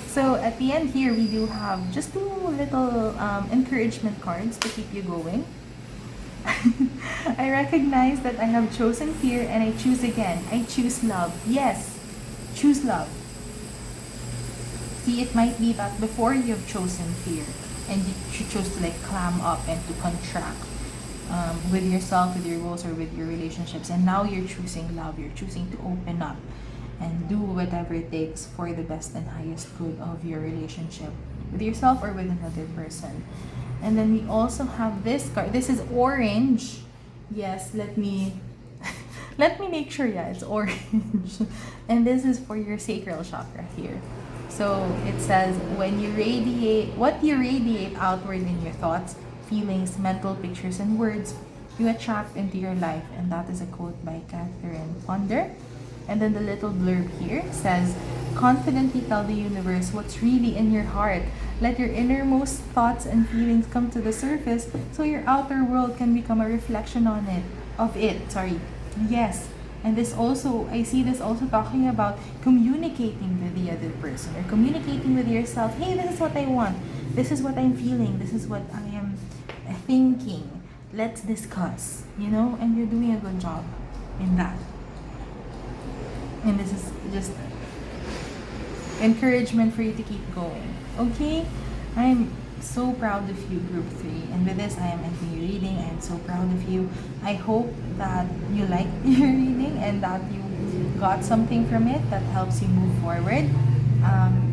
So at the end here, we do have just 2 little encouragement cards to keep you going. I recognize that I have chosen fear, and I choose again. I choose love. Yes, choose love. See, it might be that before you have chosen fear, and you chose to like clam up and to contract with yourself, with your goals, or with your relationships, and now you're choosing love. You're choosing to open up, and do whatever it takes for the best and highest good of your relationship with yourself or with another person. And then we also have this card. This is orange. Yes, let me let me make sure. Yeah, it's orange. And this is for your sacral chakra here. So it says, when you radiate, what you radiate outward in your thoughts, feelings, mental pictures, and words, you attract into your life. And that is a quote by Catherine Ponder. And then the little blurb here says, confidently tell the universe what's really in your heart. Let your innermost thoughts and feelings come to the surface so your outer world can become a reflection of it. Sorry. Yes. And this also, I see this also talking about communicating with the other person or communicating with yourself. Hey, this is what I want. This is what I'm feeling. This is what I am thinking. Let's discuss, and you're doing a good job in that. And this is just encouragement for you to keep going. Okay? I'm so proud of you, Group 3. And with this, I am ending your reading. I am so proud of you. I hope that you liked your reading and that you got something from it that helps you move forward.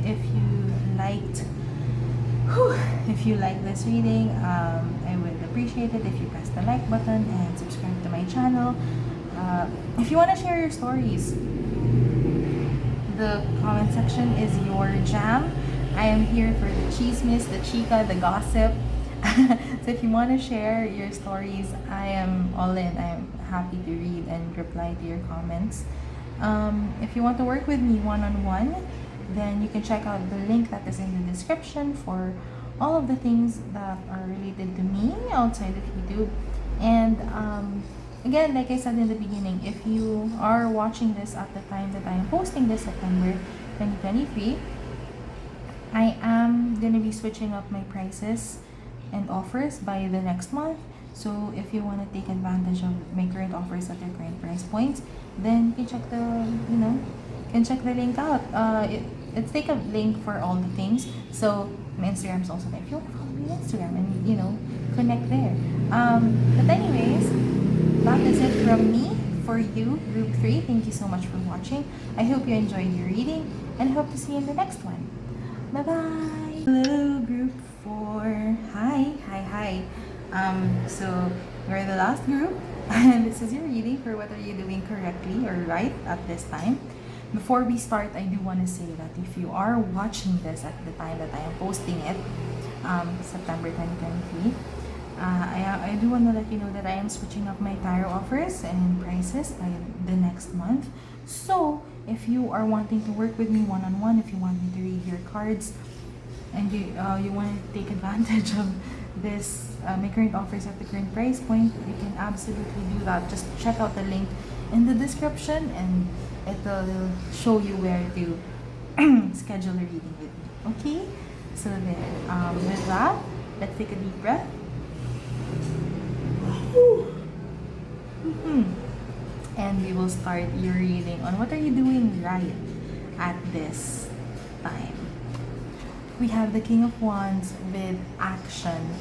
If you liked this reading, I would appreciate it if you press the like button and subscribe to my channel. If you want to share your stories, the comment section is your jam. I am here for the chismes, the chica, the gossip. So if you want to share your stories, I am all in. I am happy to read and reply to your comments. If you want to work with me one-on-one, then you can check out the link that is in the description for all of the things that are related to me outside of YouTube. And again, like I said in the beginning, if you are watching this at the time that I am posting this, September 2023, I am going to be switching up my prices and offers by the next month. So if you want to take advantage of my current offers at their current price points, then you can check the link out. It's like a link for all the things. So my Instagram is also there. If you want to follow me on Instagram and connect there. But anyways, that is it from me for you, Group 3. Thank you so much for watching. I hope you enjoyed your reading and hope to see you in the next one. Bye-bye. Hello, Group 4. Hi. So you're the last group and this is your reading for what are you doing correctly or right at this time. Before we start, I do want to say that if you are watching this at the time that I am posting it, September 2023, I do want to let you know that I am switching up my tarot offers and prices by the next month. So if you are wanting to work with me one-on-one, if you want me to read your cards, and you want to take advantage of this, my current offers at the current price point, you can absolutely do that. Just check out the link in the description and it will show you where to schedule a reading with me. Okay? So there. With that, let's take a deep breath. And we will start your reading on what are you doing right at this time. We have the King of Wands with action.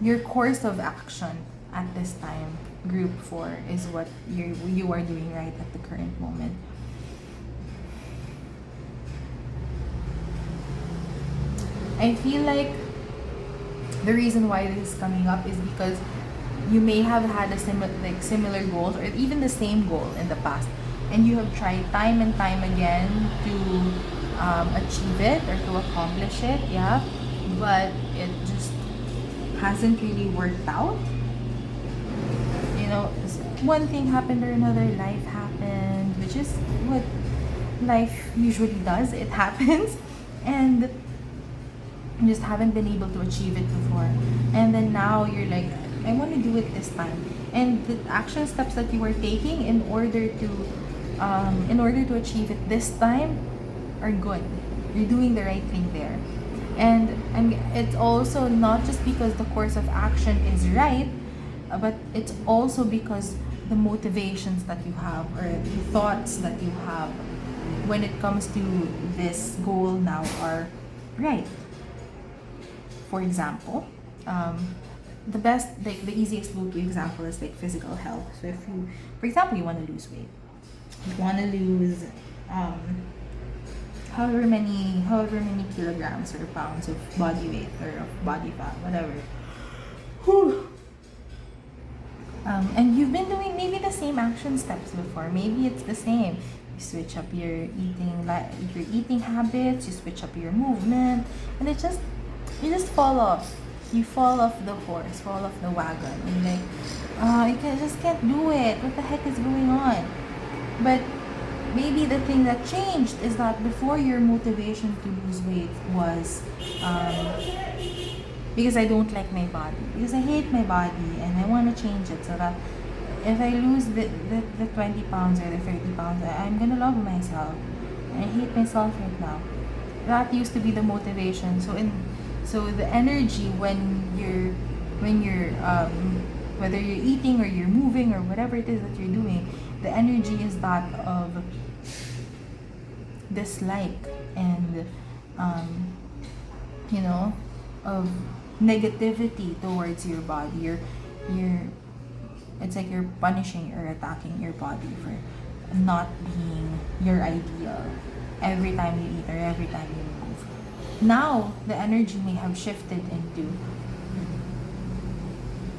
Your course of action at this time, Group 4, is what you are doing right at the current moment. I feel like the reason why this is coming up is because you may have had a similar goals or even the same goal in the past, and you have tried time and time again to achieve it or to accomplish it, but it just hasn't really worked out. One thing happened or another, life happened, which is what life usually does. It happens, and you just haven't been able to achieve it before. And then now you're like, I want to do it this time. And the action steps that you are taking in order to achieve it this time are good. You're doing the right thing there. And it's also not just because the course of action is right, but it's also because the motivations that you have or the thoughts that you have when it comes to this goal now are right. For example, the best, like the easiest go-to example is like physical health. So if you, for example, you want to lose weight, you want to lose um, however many kilograms or pounds of body weight or of body fat, whatever. Whew. And you've been doing maybe the same action steps before. Maybe it's the same. You switch up your eating habits. You switch up your movement, and you just fall off. You fall off the horse, fall off the wagon, and like, just can't do it. What the heck is going on? But maybe the thing that changed is that before, your motivation to lose weight was because I don't like my body, because I hate my body and I want to change it so that if I lose the 20 pounds or the 30 pounds, I'm gonna love myself. And I hate myself right now. That used to be the motivation. So the energy when you're whether you're eating or you're moving or whatever it is that you're doing, the energy is that of dislike and you know, of negativity towards your body. You're it's like you're punishing or attacking your body for not being your ideal every time you eat or every time you move. Now the energy may have shifted into,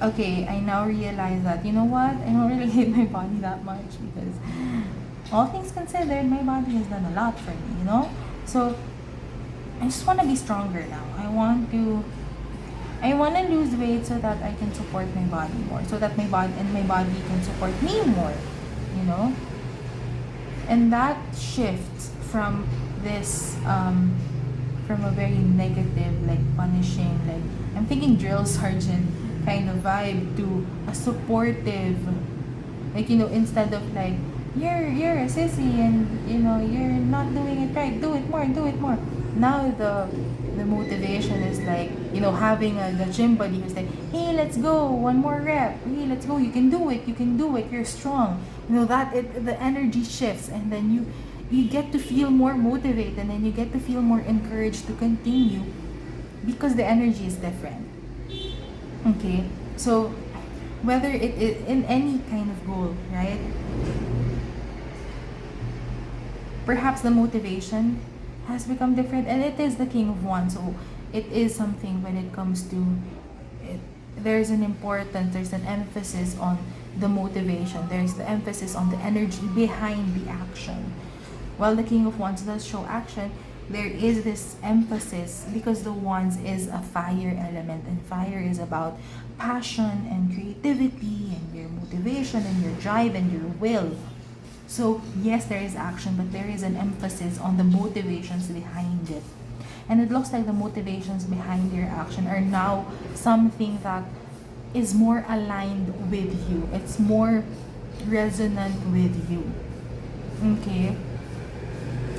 okay, I now realize that, you know what, I don't really hate my body that much, because all things considered, my body has done a lot for me, you know? So I just want to be stronger now. I want to lose weight so that I can support my body more, so that my body can support me more, you know? And that shifts from this from a very negative, like punishing, like I'm thinking drill sergeant kind of vibe, to a supportive, like, you know, instead of like, you're a sissy and, you know, you're not doing it right, do it more. Now the motivation is like, you know, having the gym buddy who's like, hey, let's go, one more rep, hey, let's go, you can do it, you're strong, you know, that the energy shifts, and then you get to feel more motivated, and then you get to feel more encouraged to continue, because the energy is different. Okay, so whether it is in any kind of goal, right? Perhaps the motivation has become different, and it is the King of Wands. So it is something when it comes to it, there's an emphasis on the motivation. There's the emphasis on the energy behind the action. While the King of Wands does show action, there is this emphasis, because the Wands is a fire element, and fire is about passion and creativity and your motivation and your drive and your will. So yes, there is action, but there is an emphasis on the motivations behind it. And it looks like the motivations behind your action are now something that is more aligned with you. It's more resonant with you. Okay?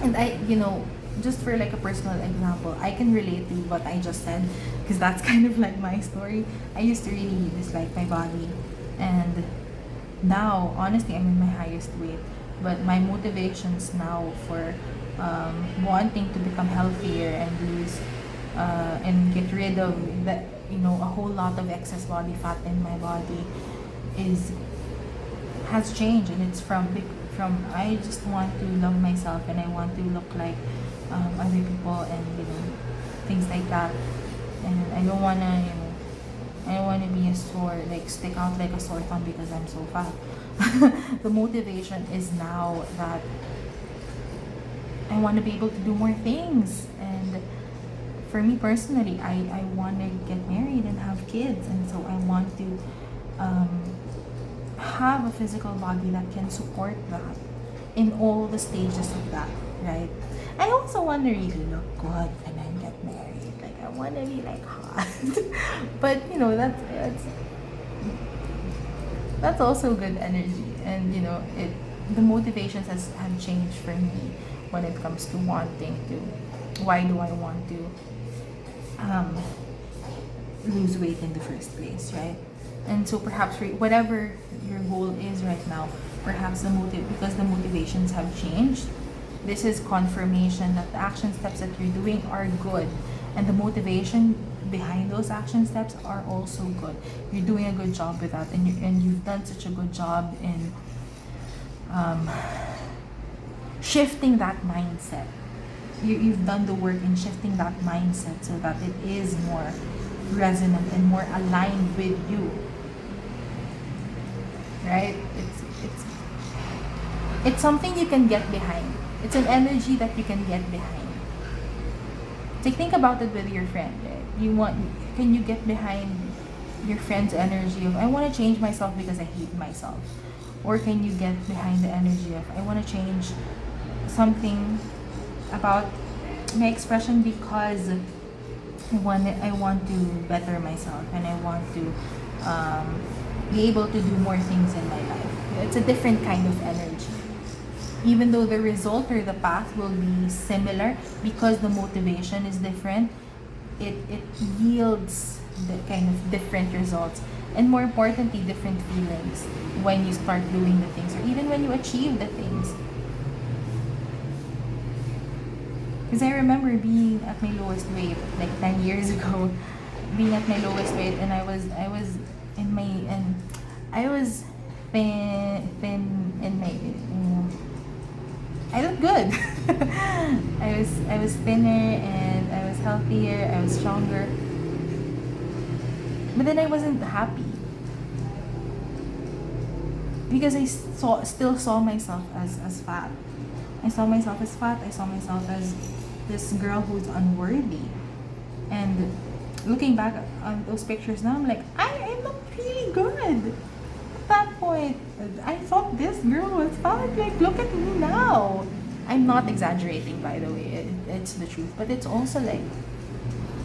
And I, you know, just for like a personal example, I can relate to what I just said, because that's kind of like my story. I used to really dislike my body, and now honestly I'm in my highest weight, but my motivations now for wanting to become healthier and lose and get rid of that, you know, a whole lot of excess body fat in my body has changed, and it's from I just want to love myself, and I want to look like other people, and, you know, things like that. And I don't wanna, you know, I don't wanna be a sore, like stick out like a sore thumb because I'm so fat. The motivation is now that I want to be able to do more things, and for me personally, I want to get married and have kids, and so I want to have a physical body that can support that in all the stages of that, right? I also want to really look good when I get married. Like, I want to be like hot. But, you know, that's also good energy, and, you know, the motivations have changed for me when it comes to wanting to, why do I want to lose weight in the first place, right? And so perhaps whatever your goal is right now, perhaps because the motivations have changed, this is confirmation that the action steps that you're doing are good, and the motivation behind those action steps are also good. You're doing a good job with that, and you've done such a good job in um, shifting that mindset. You've done the work in shifting that mindset so that it is more resonant and more aligned with you, right? It's something you can get behind. It's an energy that you can get behind. Like, think about it with your friend, right? Can you get behind your friend's energy of, I want to change myself because I hate myself? Or can you get behind the energy of, I want to change something about my expression because I want to better myself, and I want to be able to do more things in my life. It's a different kind of energy. Even though the result or the path will be similar, because the motivation is different, it yields the kind of different results, and more importantly, different feelings when you start doing the things, or even when you achieve the things. Because I remember being at my lowest weight like 10 years ago, being at my lowest weight, and I was in my and I was thin in my I look good. I was thinner, and I was healthier, I was stronger. But then I wasn't happy, because I still saw myself as fat. I saw myself as fat. I saw myself as this girl who's unworthy. And looking back on those pictures now, I'm like, I look really good. At that point, I thought this girl was fat. Like, look at me now. I'm not exaggerating, by the way. It's the truth. But it's also like,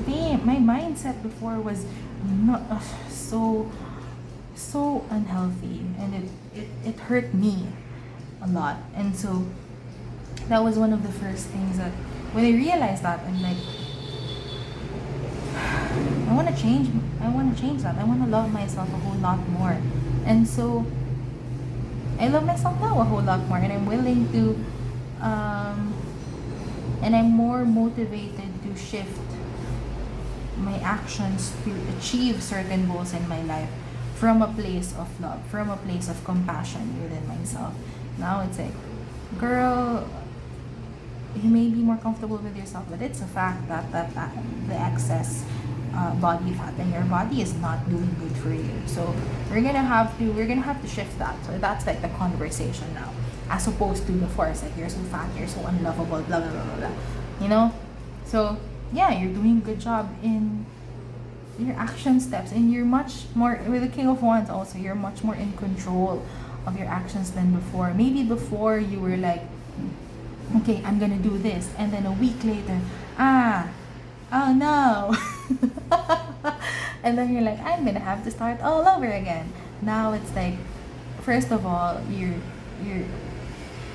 damn, my mindset before was not so unhealthy, and it hurt me a lot. And so that was one of the first things that, when I realized that, I'm like, I want to change that. I want to love myself a whole lot more. And so I love myself now a whole lot more, and I'm willing to and I'm more motivated to shift my actions to achieve certain goals in my life from a place of love, from a place of compassion within myself. Now it's like, girl, you may be more comfortable with yourself, but it's a fact that the excess body fat in your body is not doing good for you. So we're gonna have to shift that. So that's like the conversation now, as opposed to before. It's like, you're so fat, you're so unlovable, blah blah blah blah blah. You know? So yeah, you're doing a good job in your action steps, and you're much more, with the King of Wands also, you're much more in control of your actions than before. Maybe before you were like, okay, I'm gonna do this, and then a week later, oh no. And then you're like, I'm gonna have to start all over again. Now it's like, first of all, you're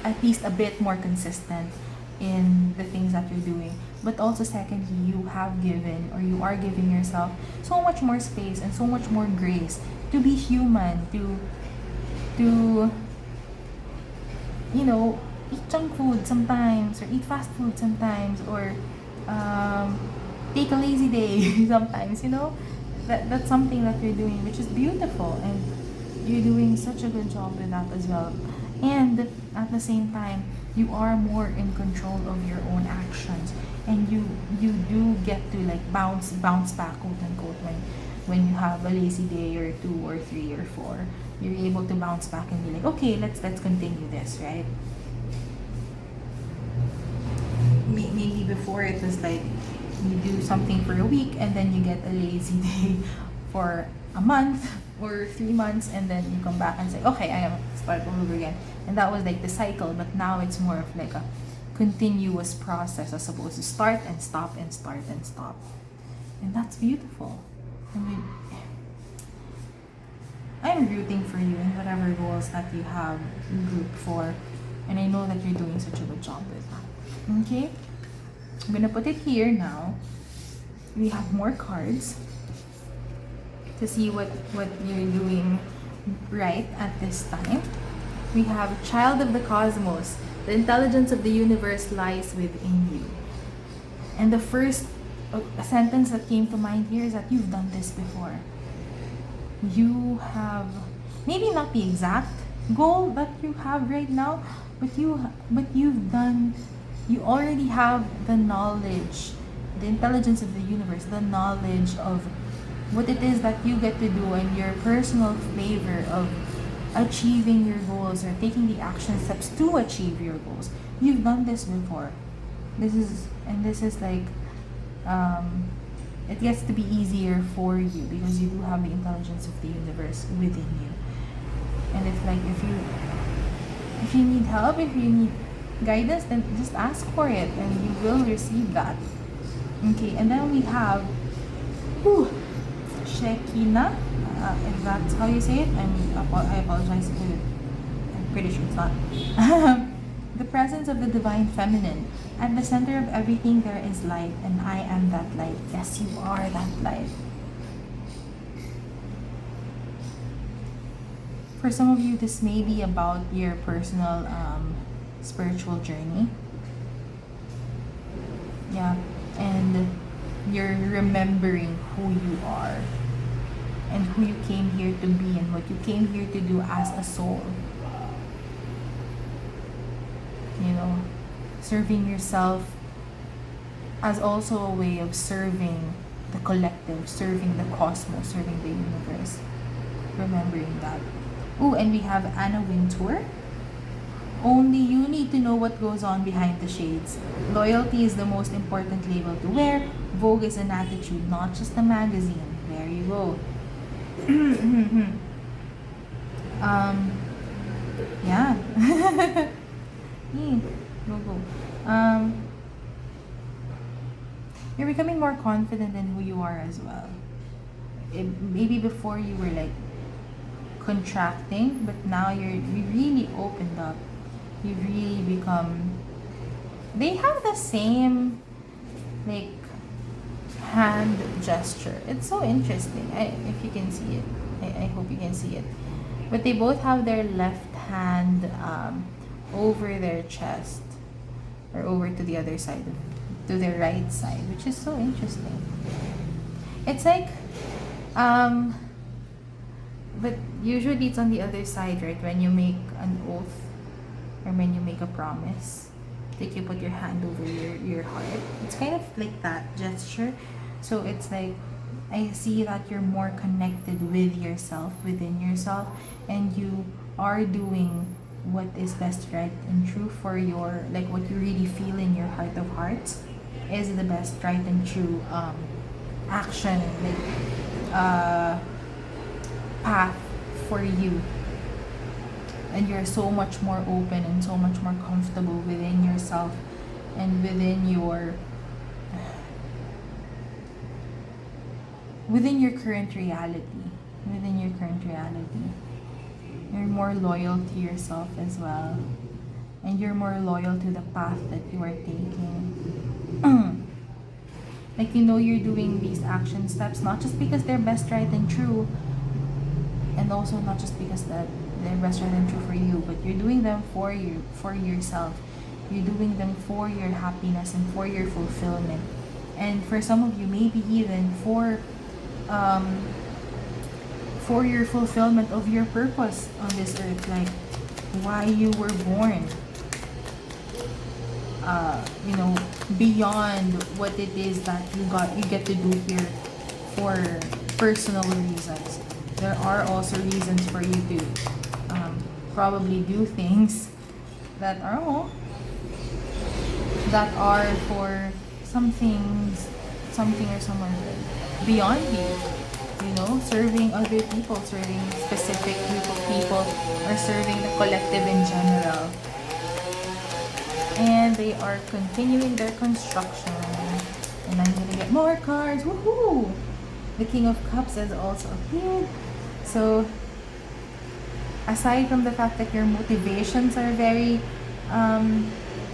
at least a bit more consistent in the things that you're doing, but also secondly, you have given, or you are giving yourself so much more space and so much more grace to be human, to you know, eat junk food sometimes, or eat fast food sometimes, or take a lazy day sometimes, you know. That's something that you're doing, which is beautiful, and you're doing such a good job with that as well. And at the same time, you are more in control of your own actions, and you do get to like bounce back, quote unquote, when you have a lazy day or 2 or 3 or 4. You're able to bounce back and be like, okay, let's continue this, right? Maybe before it was like, you do something for a week, and then you get a lazy day for a month or 3 months, and then you come back and say, okay, I am start all over again. And that was like the cycle. But now it's more of like a continuous process, as opposed to start and stop and start and stop. And that's beautiful. I mean, I'm rooting for you in whatever goals that you have grouped for, and I know that you're doing such a good job with that. Okay? I'm gonna put it here now. We have more cards to see what you're doing right at this time. We have Child of the Cosmos. The intelligence of the universe lies within you. And the first a sentence that came to mind here is that you've done this before. You have maybe not the exact goal that you have right now, but you already have the knowledge, the intelligence of the universe, the knowledge of what it is that you get to do, and your personal flavor of achieving your goals or taking the action steps to achieve your goals. You've done this before. This is like, it gets to be easier for you because you do have the intelligence of the universe within you. And it's like, if you need help, if you need guidance, then just ask for it and you will receive that. Okay, and then we have Shekinah, if that's how you say it. I apologize if I'm pretty sure it's not. The presence of the divine feminine. At the center of everything there is light, and I am that light. Yes, you are that light. For some of you, this may be about your personal spiritual journey. Yeah, and you're remembering who you are and who you came here to be and what you came here to do as a soul. You know, serving yourself as also a way of serving the collective, serving the cosmos, serving the universe. Remembering that. Oh, and we have Anna Wintour. Only you need to know what goes on behind the shades. Loyalty is the most important label to wear. Vogue is an attitude, not just a magazine. There you go. Yeah. Go. You're becoming more confident in who you are as well. Maybe before you were like contracting, but now you really opened up. You really become. They have the same like hand gesture. It's so interesting. If you can see it, I hope you can see it. But they both have their left hand over their chest, or over to the other side, to their right side, which is so interesting. It's like, but usually it's on the other side, right? When you make an oath or when you make a promise, like you put your hand over your heart. It's kind of like that gesture. So it's like, I see that you're more connected with yourself, within yourself, and you are doing what is best, right, and true for your, like what you really feel in your heart of hearts is the best, right, and true action, like path for you. And you're so much more open and so much more comfortable within yourself and within your current reality. You're more loyal to yourself as well, and you're more loyal to the path that you are taking. Like, you know, you're doing these action steps not just because they're best, right, and true, and also not just because that they're best, right, and true for you, but you're doing them for you, for yourself. You're doing them for your happiness and for your fulfillment, and for some of you, maybe even for your fulfillment of your purpose on this earth, like why you were born. You know, beyond what it is that you get to do here for personal reasons. There are also reasons for you to probably do things that are for something or someone beyond you. You know, serving other people, serving specific group of people, or serving the collective in general. And they are continuing their construction. And I'm gonna get more cards. Woohoo! The King of Cups has also appeared. So, aside from the fact that your motivations are very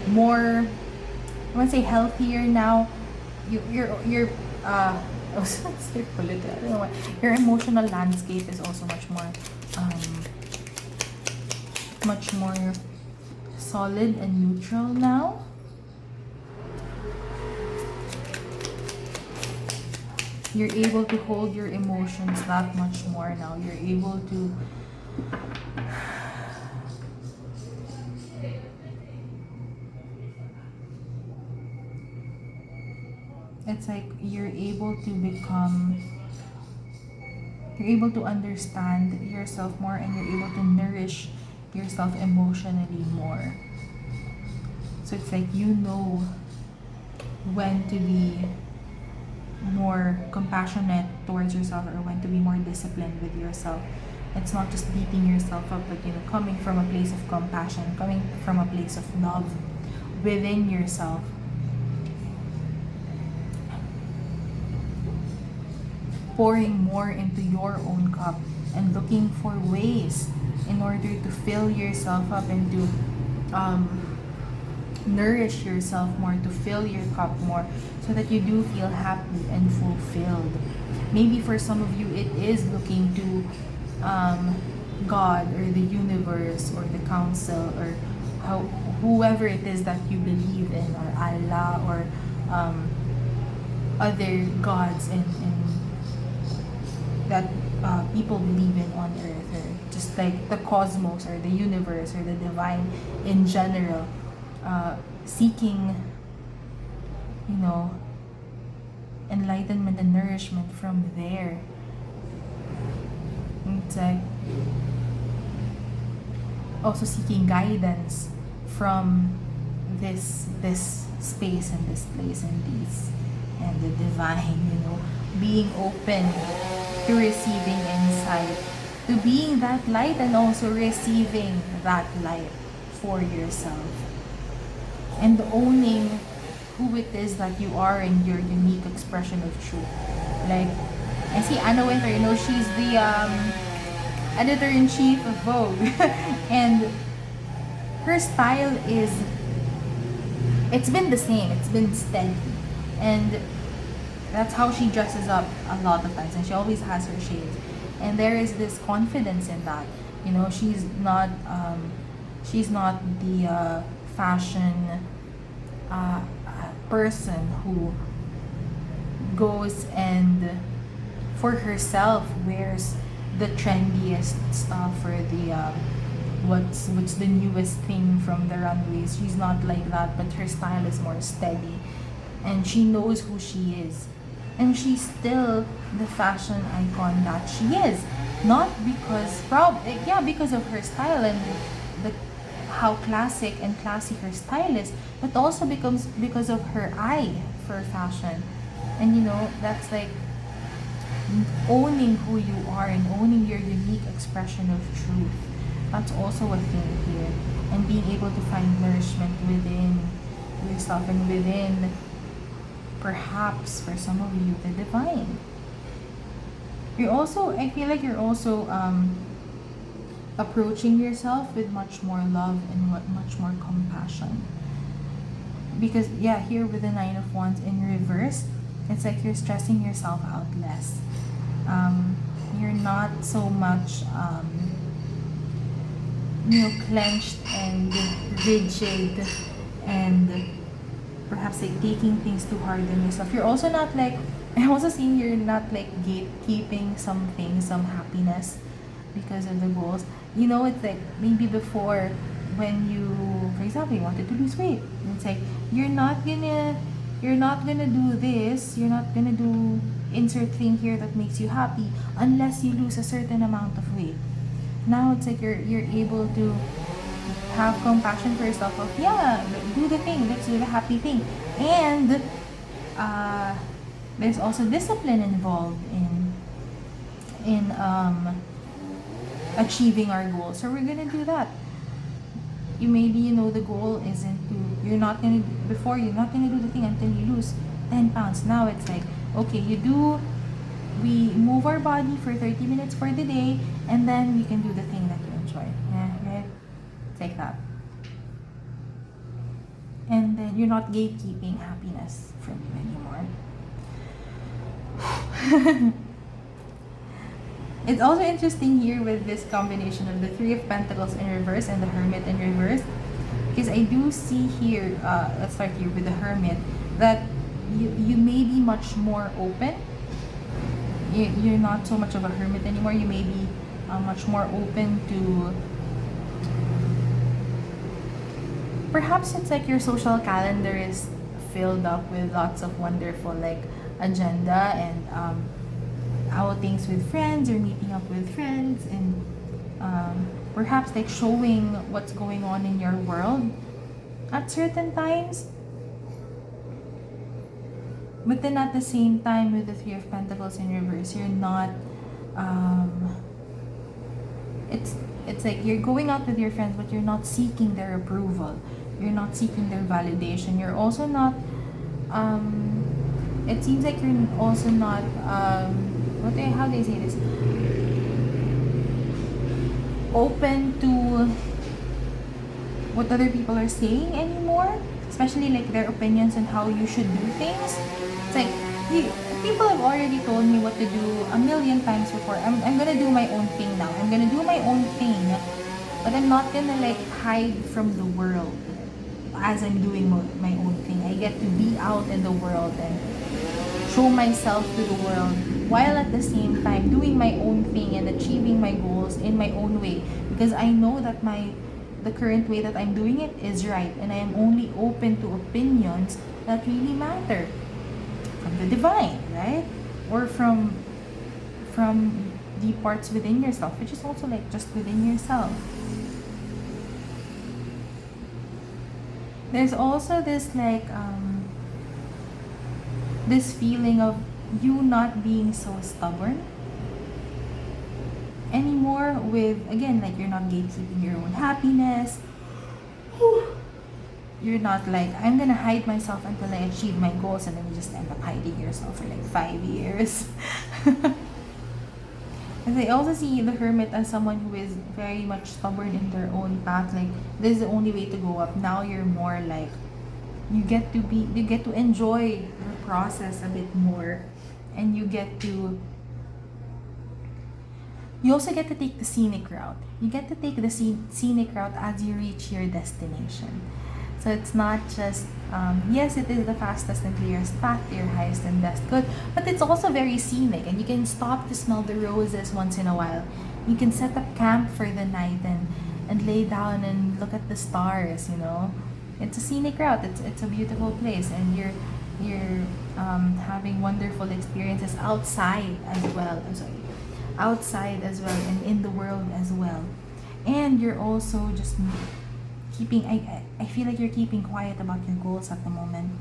more, I want to say healthier now, your I was going to say political. I don't know why. Your emotional landscape is also much more solid and neutral now. You're able to hold your emotions that much more now. You're able to it's like you're able to become, you're able to understand yourself more, and you're able to nourish yourself emotionally more. So it's like you know when to be more compassionate towards yourself, or when to be more disciplined with yourself. It's not just beating yourself up, but coming from a place of compassion, coming from a place of love within yourself. Pouring more into your own cup and looking for ways in order to fill yourself up and to nourish yourself more, to fill your cup more, so that you do feel happy and fulfilled. Maybe for some of you, it is looking to God or the universe or the council, or whoever it is that you believe in, or Allah, or other gods in that people believe in on earth, or just like the cosmos or the universe or the divine in general, seeking enlightenment and nourishment from there. It's like also seeking guidance from this space and this place and these and the divine, being open to receiving insight, to being that light, and also receiving that light for yourself, and owning who it is that you are in your unique expression of truth. Like, I see Anna Winter, she's the editor-in-chief of Vogue, and her style it's been the same, it's been steady, and that's how she dresses up a lot of times, and she always has her shades, and there is this confidence in that. She's not the fashion person who goes and for herself wears the trendiest stuff, or the what's the newest thing from the runways. She's not like that, but her style is more steady, and she knows who she is, and she's still the fashion icon that she is. Not because because of her style and the how classic and classy her style is, but also because of her eye for fashion. And that's like owning who you are and owning your unique expression of truth. That's also a thing here, and being able to find nourishment within yourself and within, perhaps for some of you, the divine. I feel like you're also approaching yourself with much more love and much more compassion. Because here with the Nine of Wands in reverse, it's like you're stressing yourself out less. You're not so much clenched and rigid, and perhaps like taking things too hard on yourself. You're also not like, I'm also seeing you're not like gatekeeping some happiness because of the goals. It's like maybe before, when you, for example, you wanted to lose weight, it's like you're not gonna do this, you're not gonna do insert thing here that makes you happy unless you lose a certain amount of weight. Now it's like you're able to have compassion for yourself of, do the thing, let's do the happy thing. And there's also discipline involved in achieving our goals. So we're gonna do that. The goal isn't to, you're not gonna do the thing until you lose 10 pounds. Now it's like, okay, we move our body for 30 minutes for the day, and then we can do the thing that you enjoy. Right? It's like that. And then you're not gatekeeping happiness from you anymore. It's also interesting here with this combination of the Three of Pentacles in reverse and the Hermit in reverse, because I do see here, let's start here with the Hermit, that you may be much more open you're not so much of a hermit anymore. You may be much more open to, perhaps it's like your social calendar is filled up with lots of wonderful like agenda and outings with friends or meeting up with friends, and perhaps like showing what's going on in your world at certain times. But then at the same time, with the Three of Pentacles in reverse, you're not it's like you're going out with your friends, but you're not seeking their approval, you're not seeking their validation, you're also not it seems like you're also not how do they say this, open to what other people are saying anymore, especially like their opinions on how you should do things. It's like people have already told me what to do a million times before. I'm gonna do my own thing now. I'm gonna do my own thing, but I'm not gonna like hide from the world as I'm doing my own thing. I get to be out in the world and show myself to the world, while at the same time doing my own thing and achieving my goals in my own way, because I know that the current way that I'm doing it is right, and I am only open to opinions that really matter from the divine, right? Or from the parts within yourself, which is also like just within yourself. There's also this like this feeling of you not being so stubborn anymore, with again like you're not gatekeeping your own happiness. You're not like, I'm gonna hide myself until I achieve my goals, and then you just end up hiding yourself for like 5 years. And I also see the hermit as someone who is very much stubborn in their own path, like this is the only way to go up. Now you're more like you get to enjoy the process a bit more, and you also get to take the scenic route. You get to take the scenic route as you reach your destination. So it's not just, yes, it is the fastest and clearest path to your highest and best good, but it's also very scenic, and you can stop to smell the roses once in a while. You can set up camp for the night and lay down and look at the stars, you know. It's a scenic route. It's a beautiful place, and you're having wonderful experiences outside as well. Outside as well, and in the world as well. And you're also just keeping, I feel like you're keeping quiet about your goals at the moment.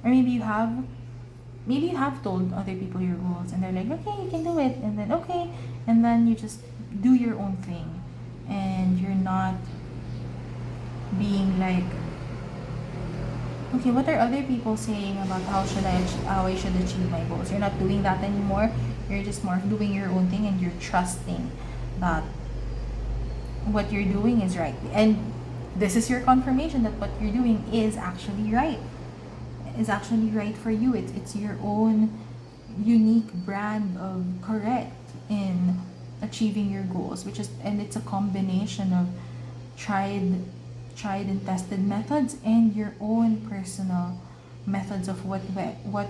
Or maybe you have told other people your goals, and they're like, okay, you can do it, and then okay, and then you just do your own thing, and you're not being like, okay, what are other people saying about how I should achieve my goals? You're not doing that anymore. You're just more doing your own thing, and you're trusting that what you're doing is right. And this is your confirmation that what you're doing is actually right. Is actually right for you. It's your own unique brand of correct in achieving your goals, and it's a combination of tried and tested methods and your own personal methods of what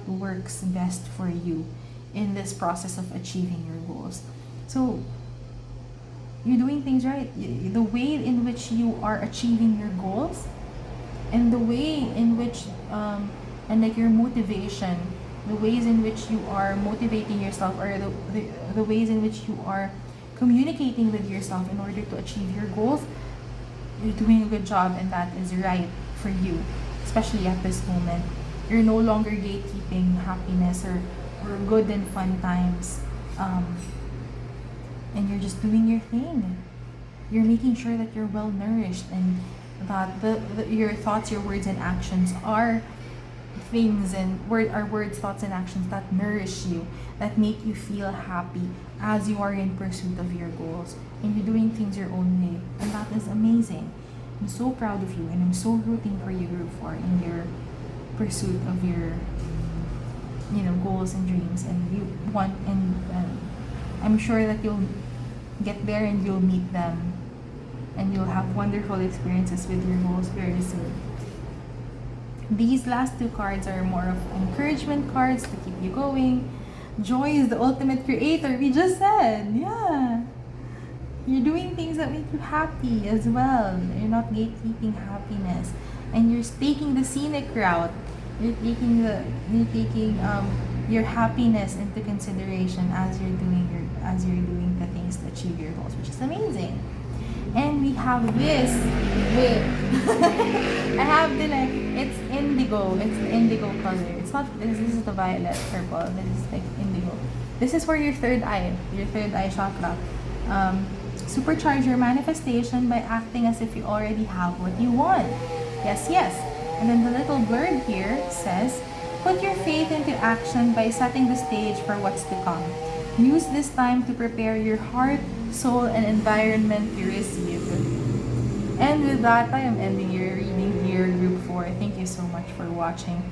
works best for you in this process of achieving your goals. So you're doing things right. The way in which you are achieving your goals, and the way in which and like your motivation, the ways in which you are motivating yourself, or the ways in which you are communicating with yourself in order to achieve your goals, you're doing a good job, and that is right for you, especially at this moment. You're no longer gatekeeping happiness or good and fun times, and you're just doing your thing. You're making sure that you're well nourished, and that your thoughts, your words, and actions are things and words, thoughts, and actions that nourish you, that make you feel happy as you are in pursuit of your goals, and you're doing things your own way, and that is amazing. I'm so proud of you, and I'm so rooting for you, Group 4, in your pursuit of your goals and dreams, and you want, and I'm sure that you'll get there, and you'll meet them, and you'll have wonderful experiences with your goals very soon. These last two cards are more of encouragement cards to keep you going. Joy is the ultimate creator. We just said, yeah. You're doing things that make you happy as well. You're not gatekeeping happiness, and you're taking the scenic route. You're taking your happiness into consideration as you're doing the things to achieve your goals, which is amazing. And we have this with I have the like it's indigo. It's the indigo color. It's not this is the violet purple. This is like indigo. This is for your third eye chakra. Supercharge your manifestation by acting as if you already have what you want. Yes, yes. And then the little blurb here says, put your faith into action by setting the stage for what's to come. Use this time to prepare your heart, soul, and environment to receive. And with that, I am ending your reading here, Group 4. Thank you so much for watching.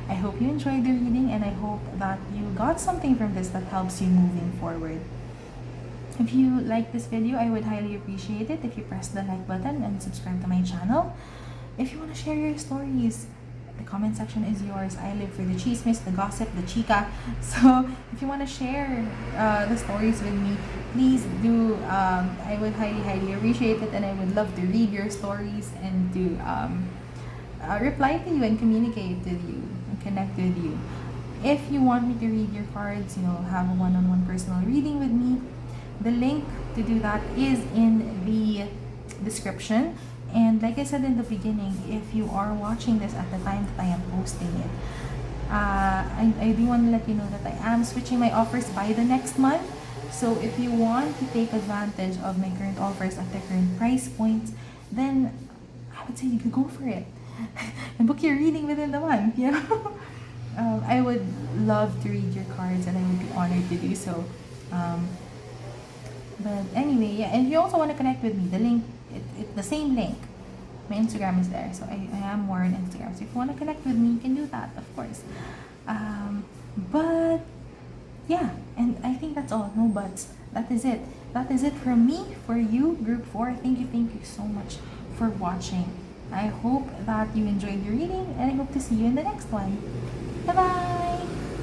I hope you enjoyed the reading, and I hope that you got something from this that helps you moving forward. If you like this video, I would highly appreciate it if you press the like button and subscribe to my channel. If you want to share your stories, the comment section is yours. I live for the chismes, the gossip, the chica. So if you want to share the stories with me, please do. I would highly appreciate it, and I would love to read your stories and to reply to you and communicate with you and connect with you. If you want me to read your cards, have a one-on-one personal reading with me, the link to do that is in the description. And like I said in the beginning, if you are watching this at the time that I am posting it, I do want to let you know that I am switching my offers by the next month. So if you want to take advantage of my current offers at the current price points, then I would say you could go for it and book your reading within the month. I would love to read your cards, and I would be honored to do so. But anyway, yeah, and if you also want to connect with me, the link, the same link. My Instagram is there, so I am more on Instagram. So if you want to connect with me, you can do that, of course. But yeah, and I think that's all. No buts. That is it. That is it from me for you, Group 4. Thank you so much for watching. I hope that you enjoyed your reading, and I hope to see you in the next one. Bye-bye!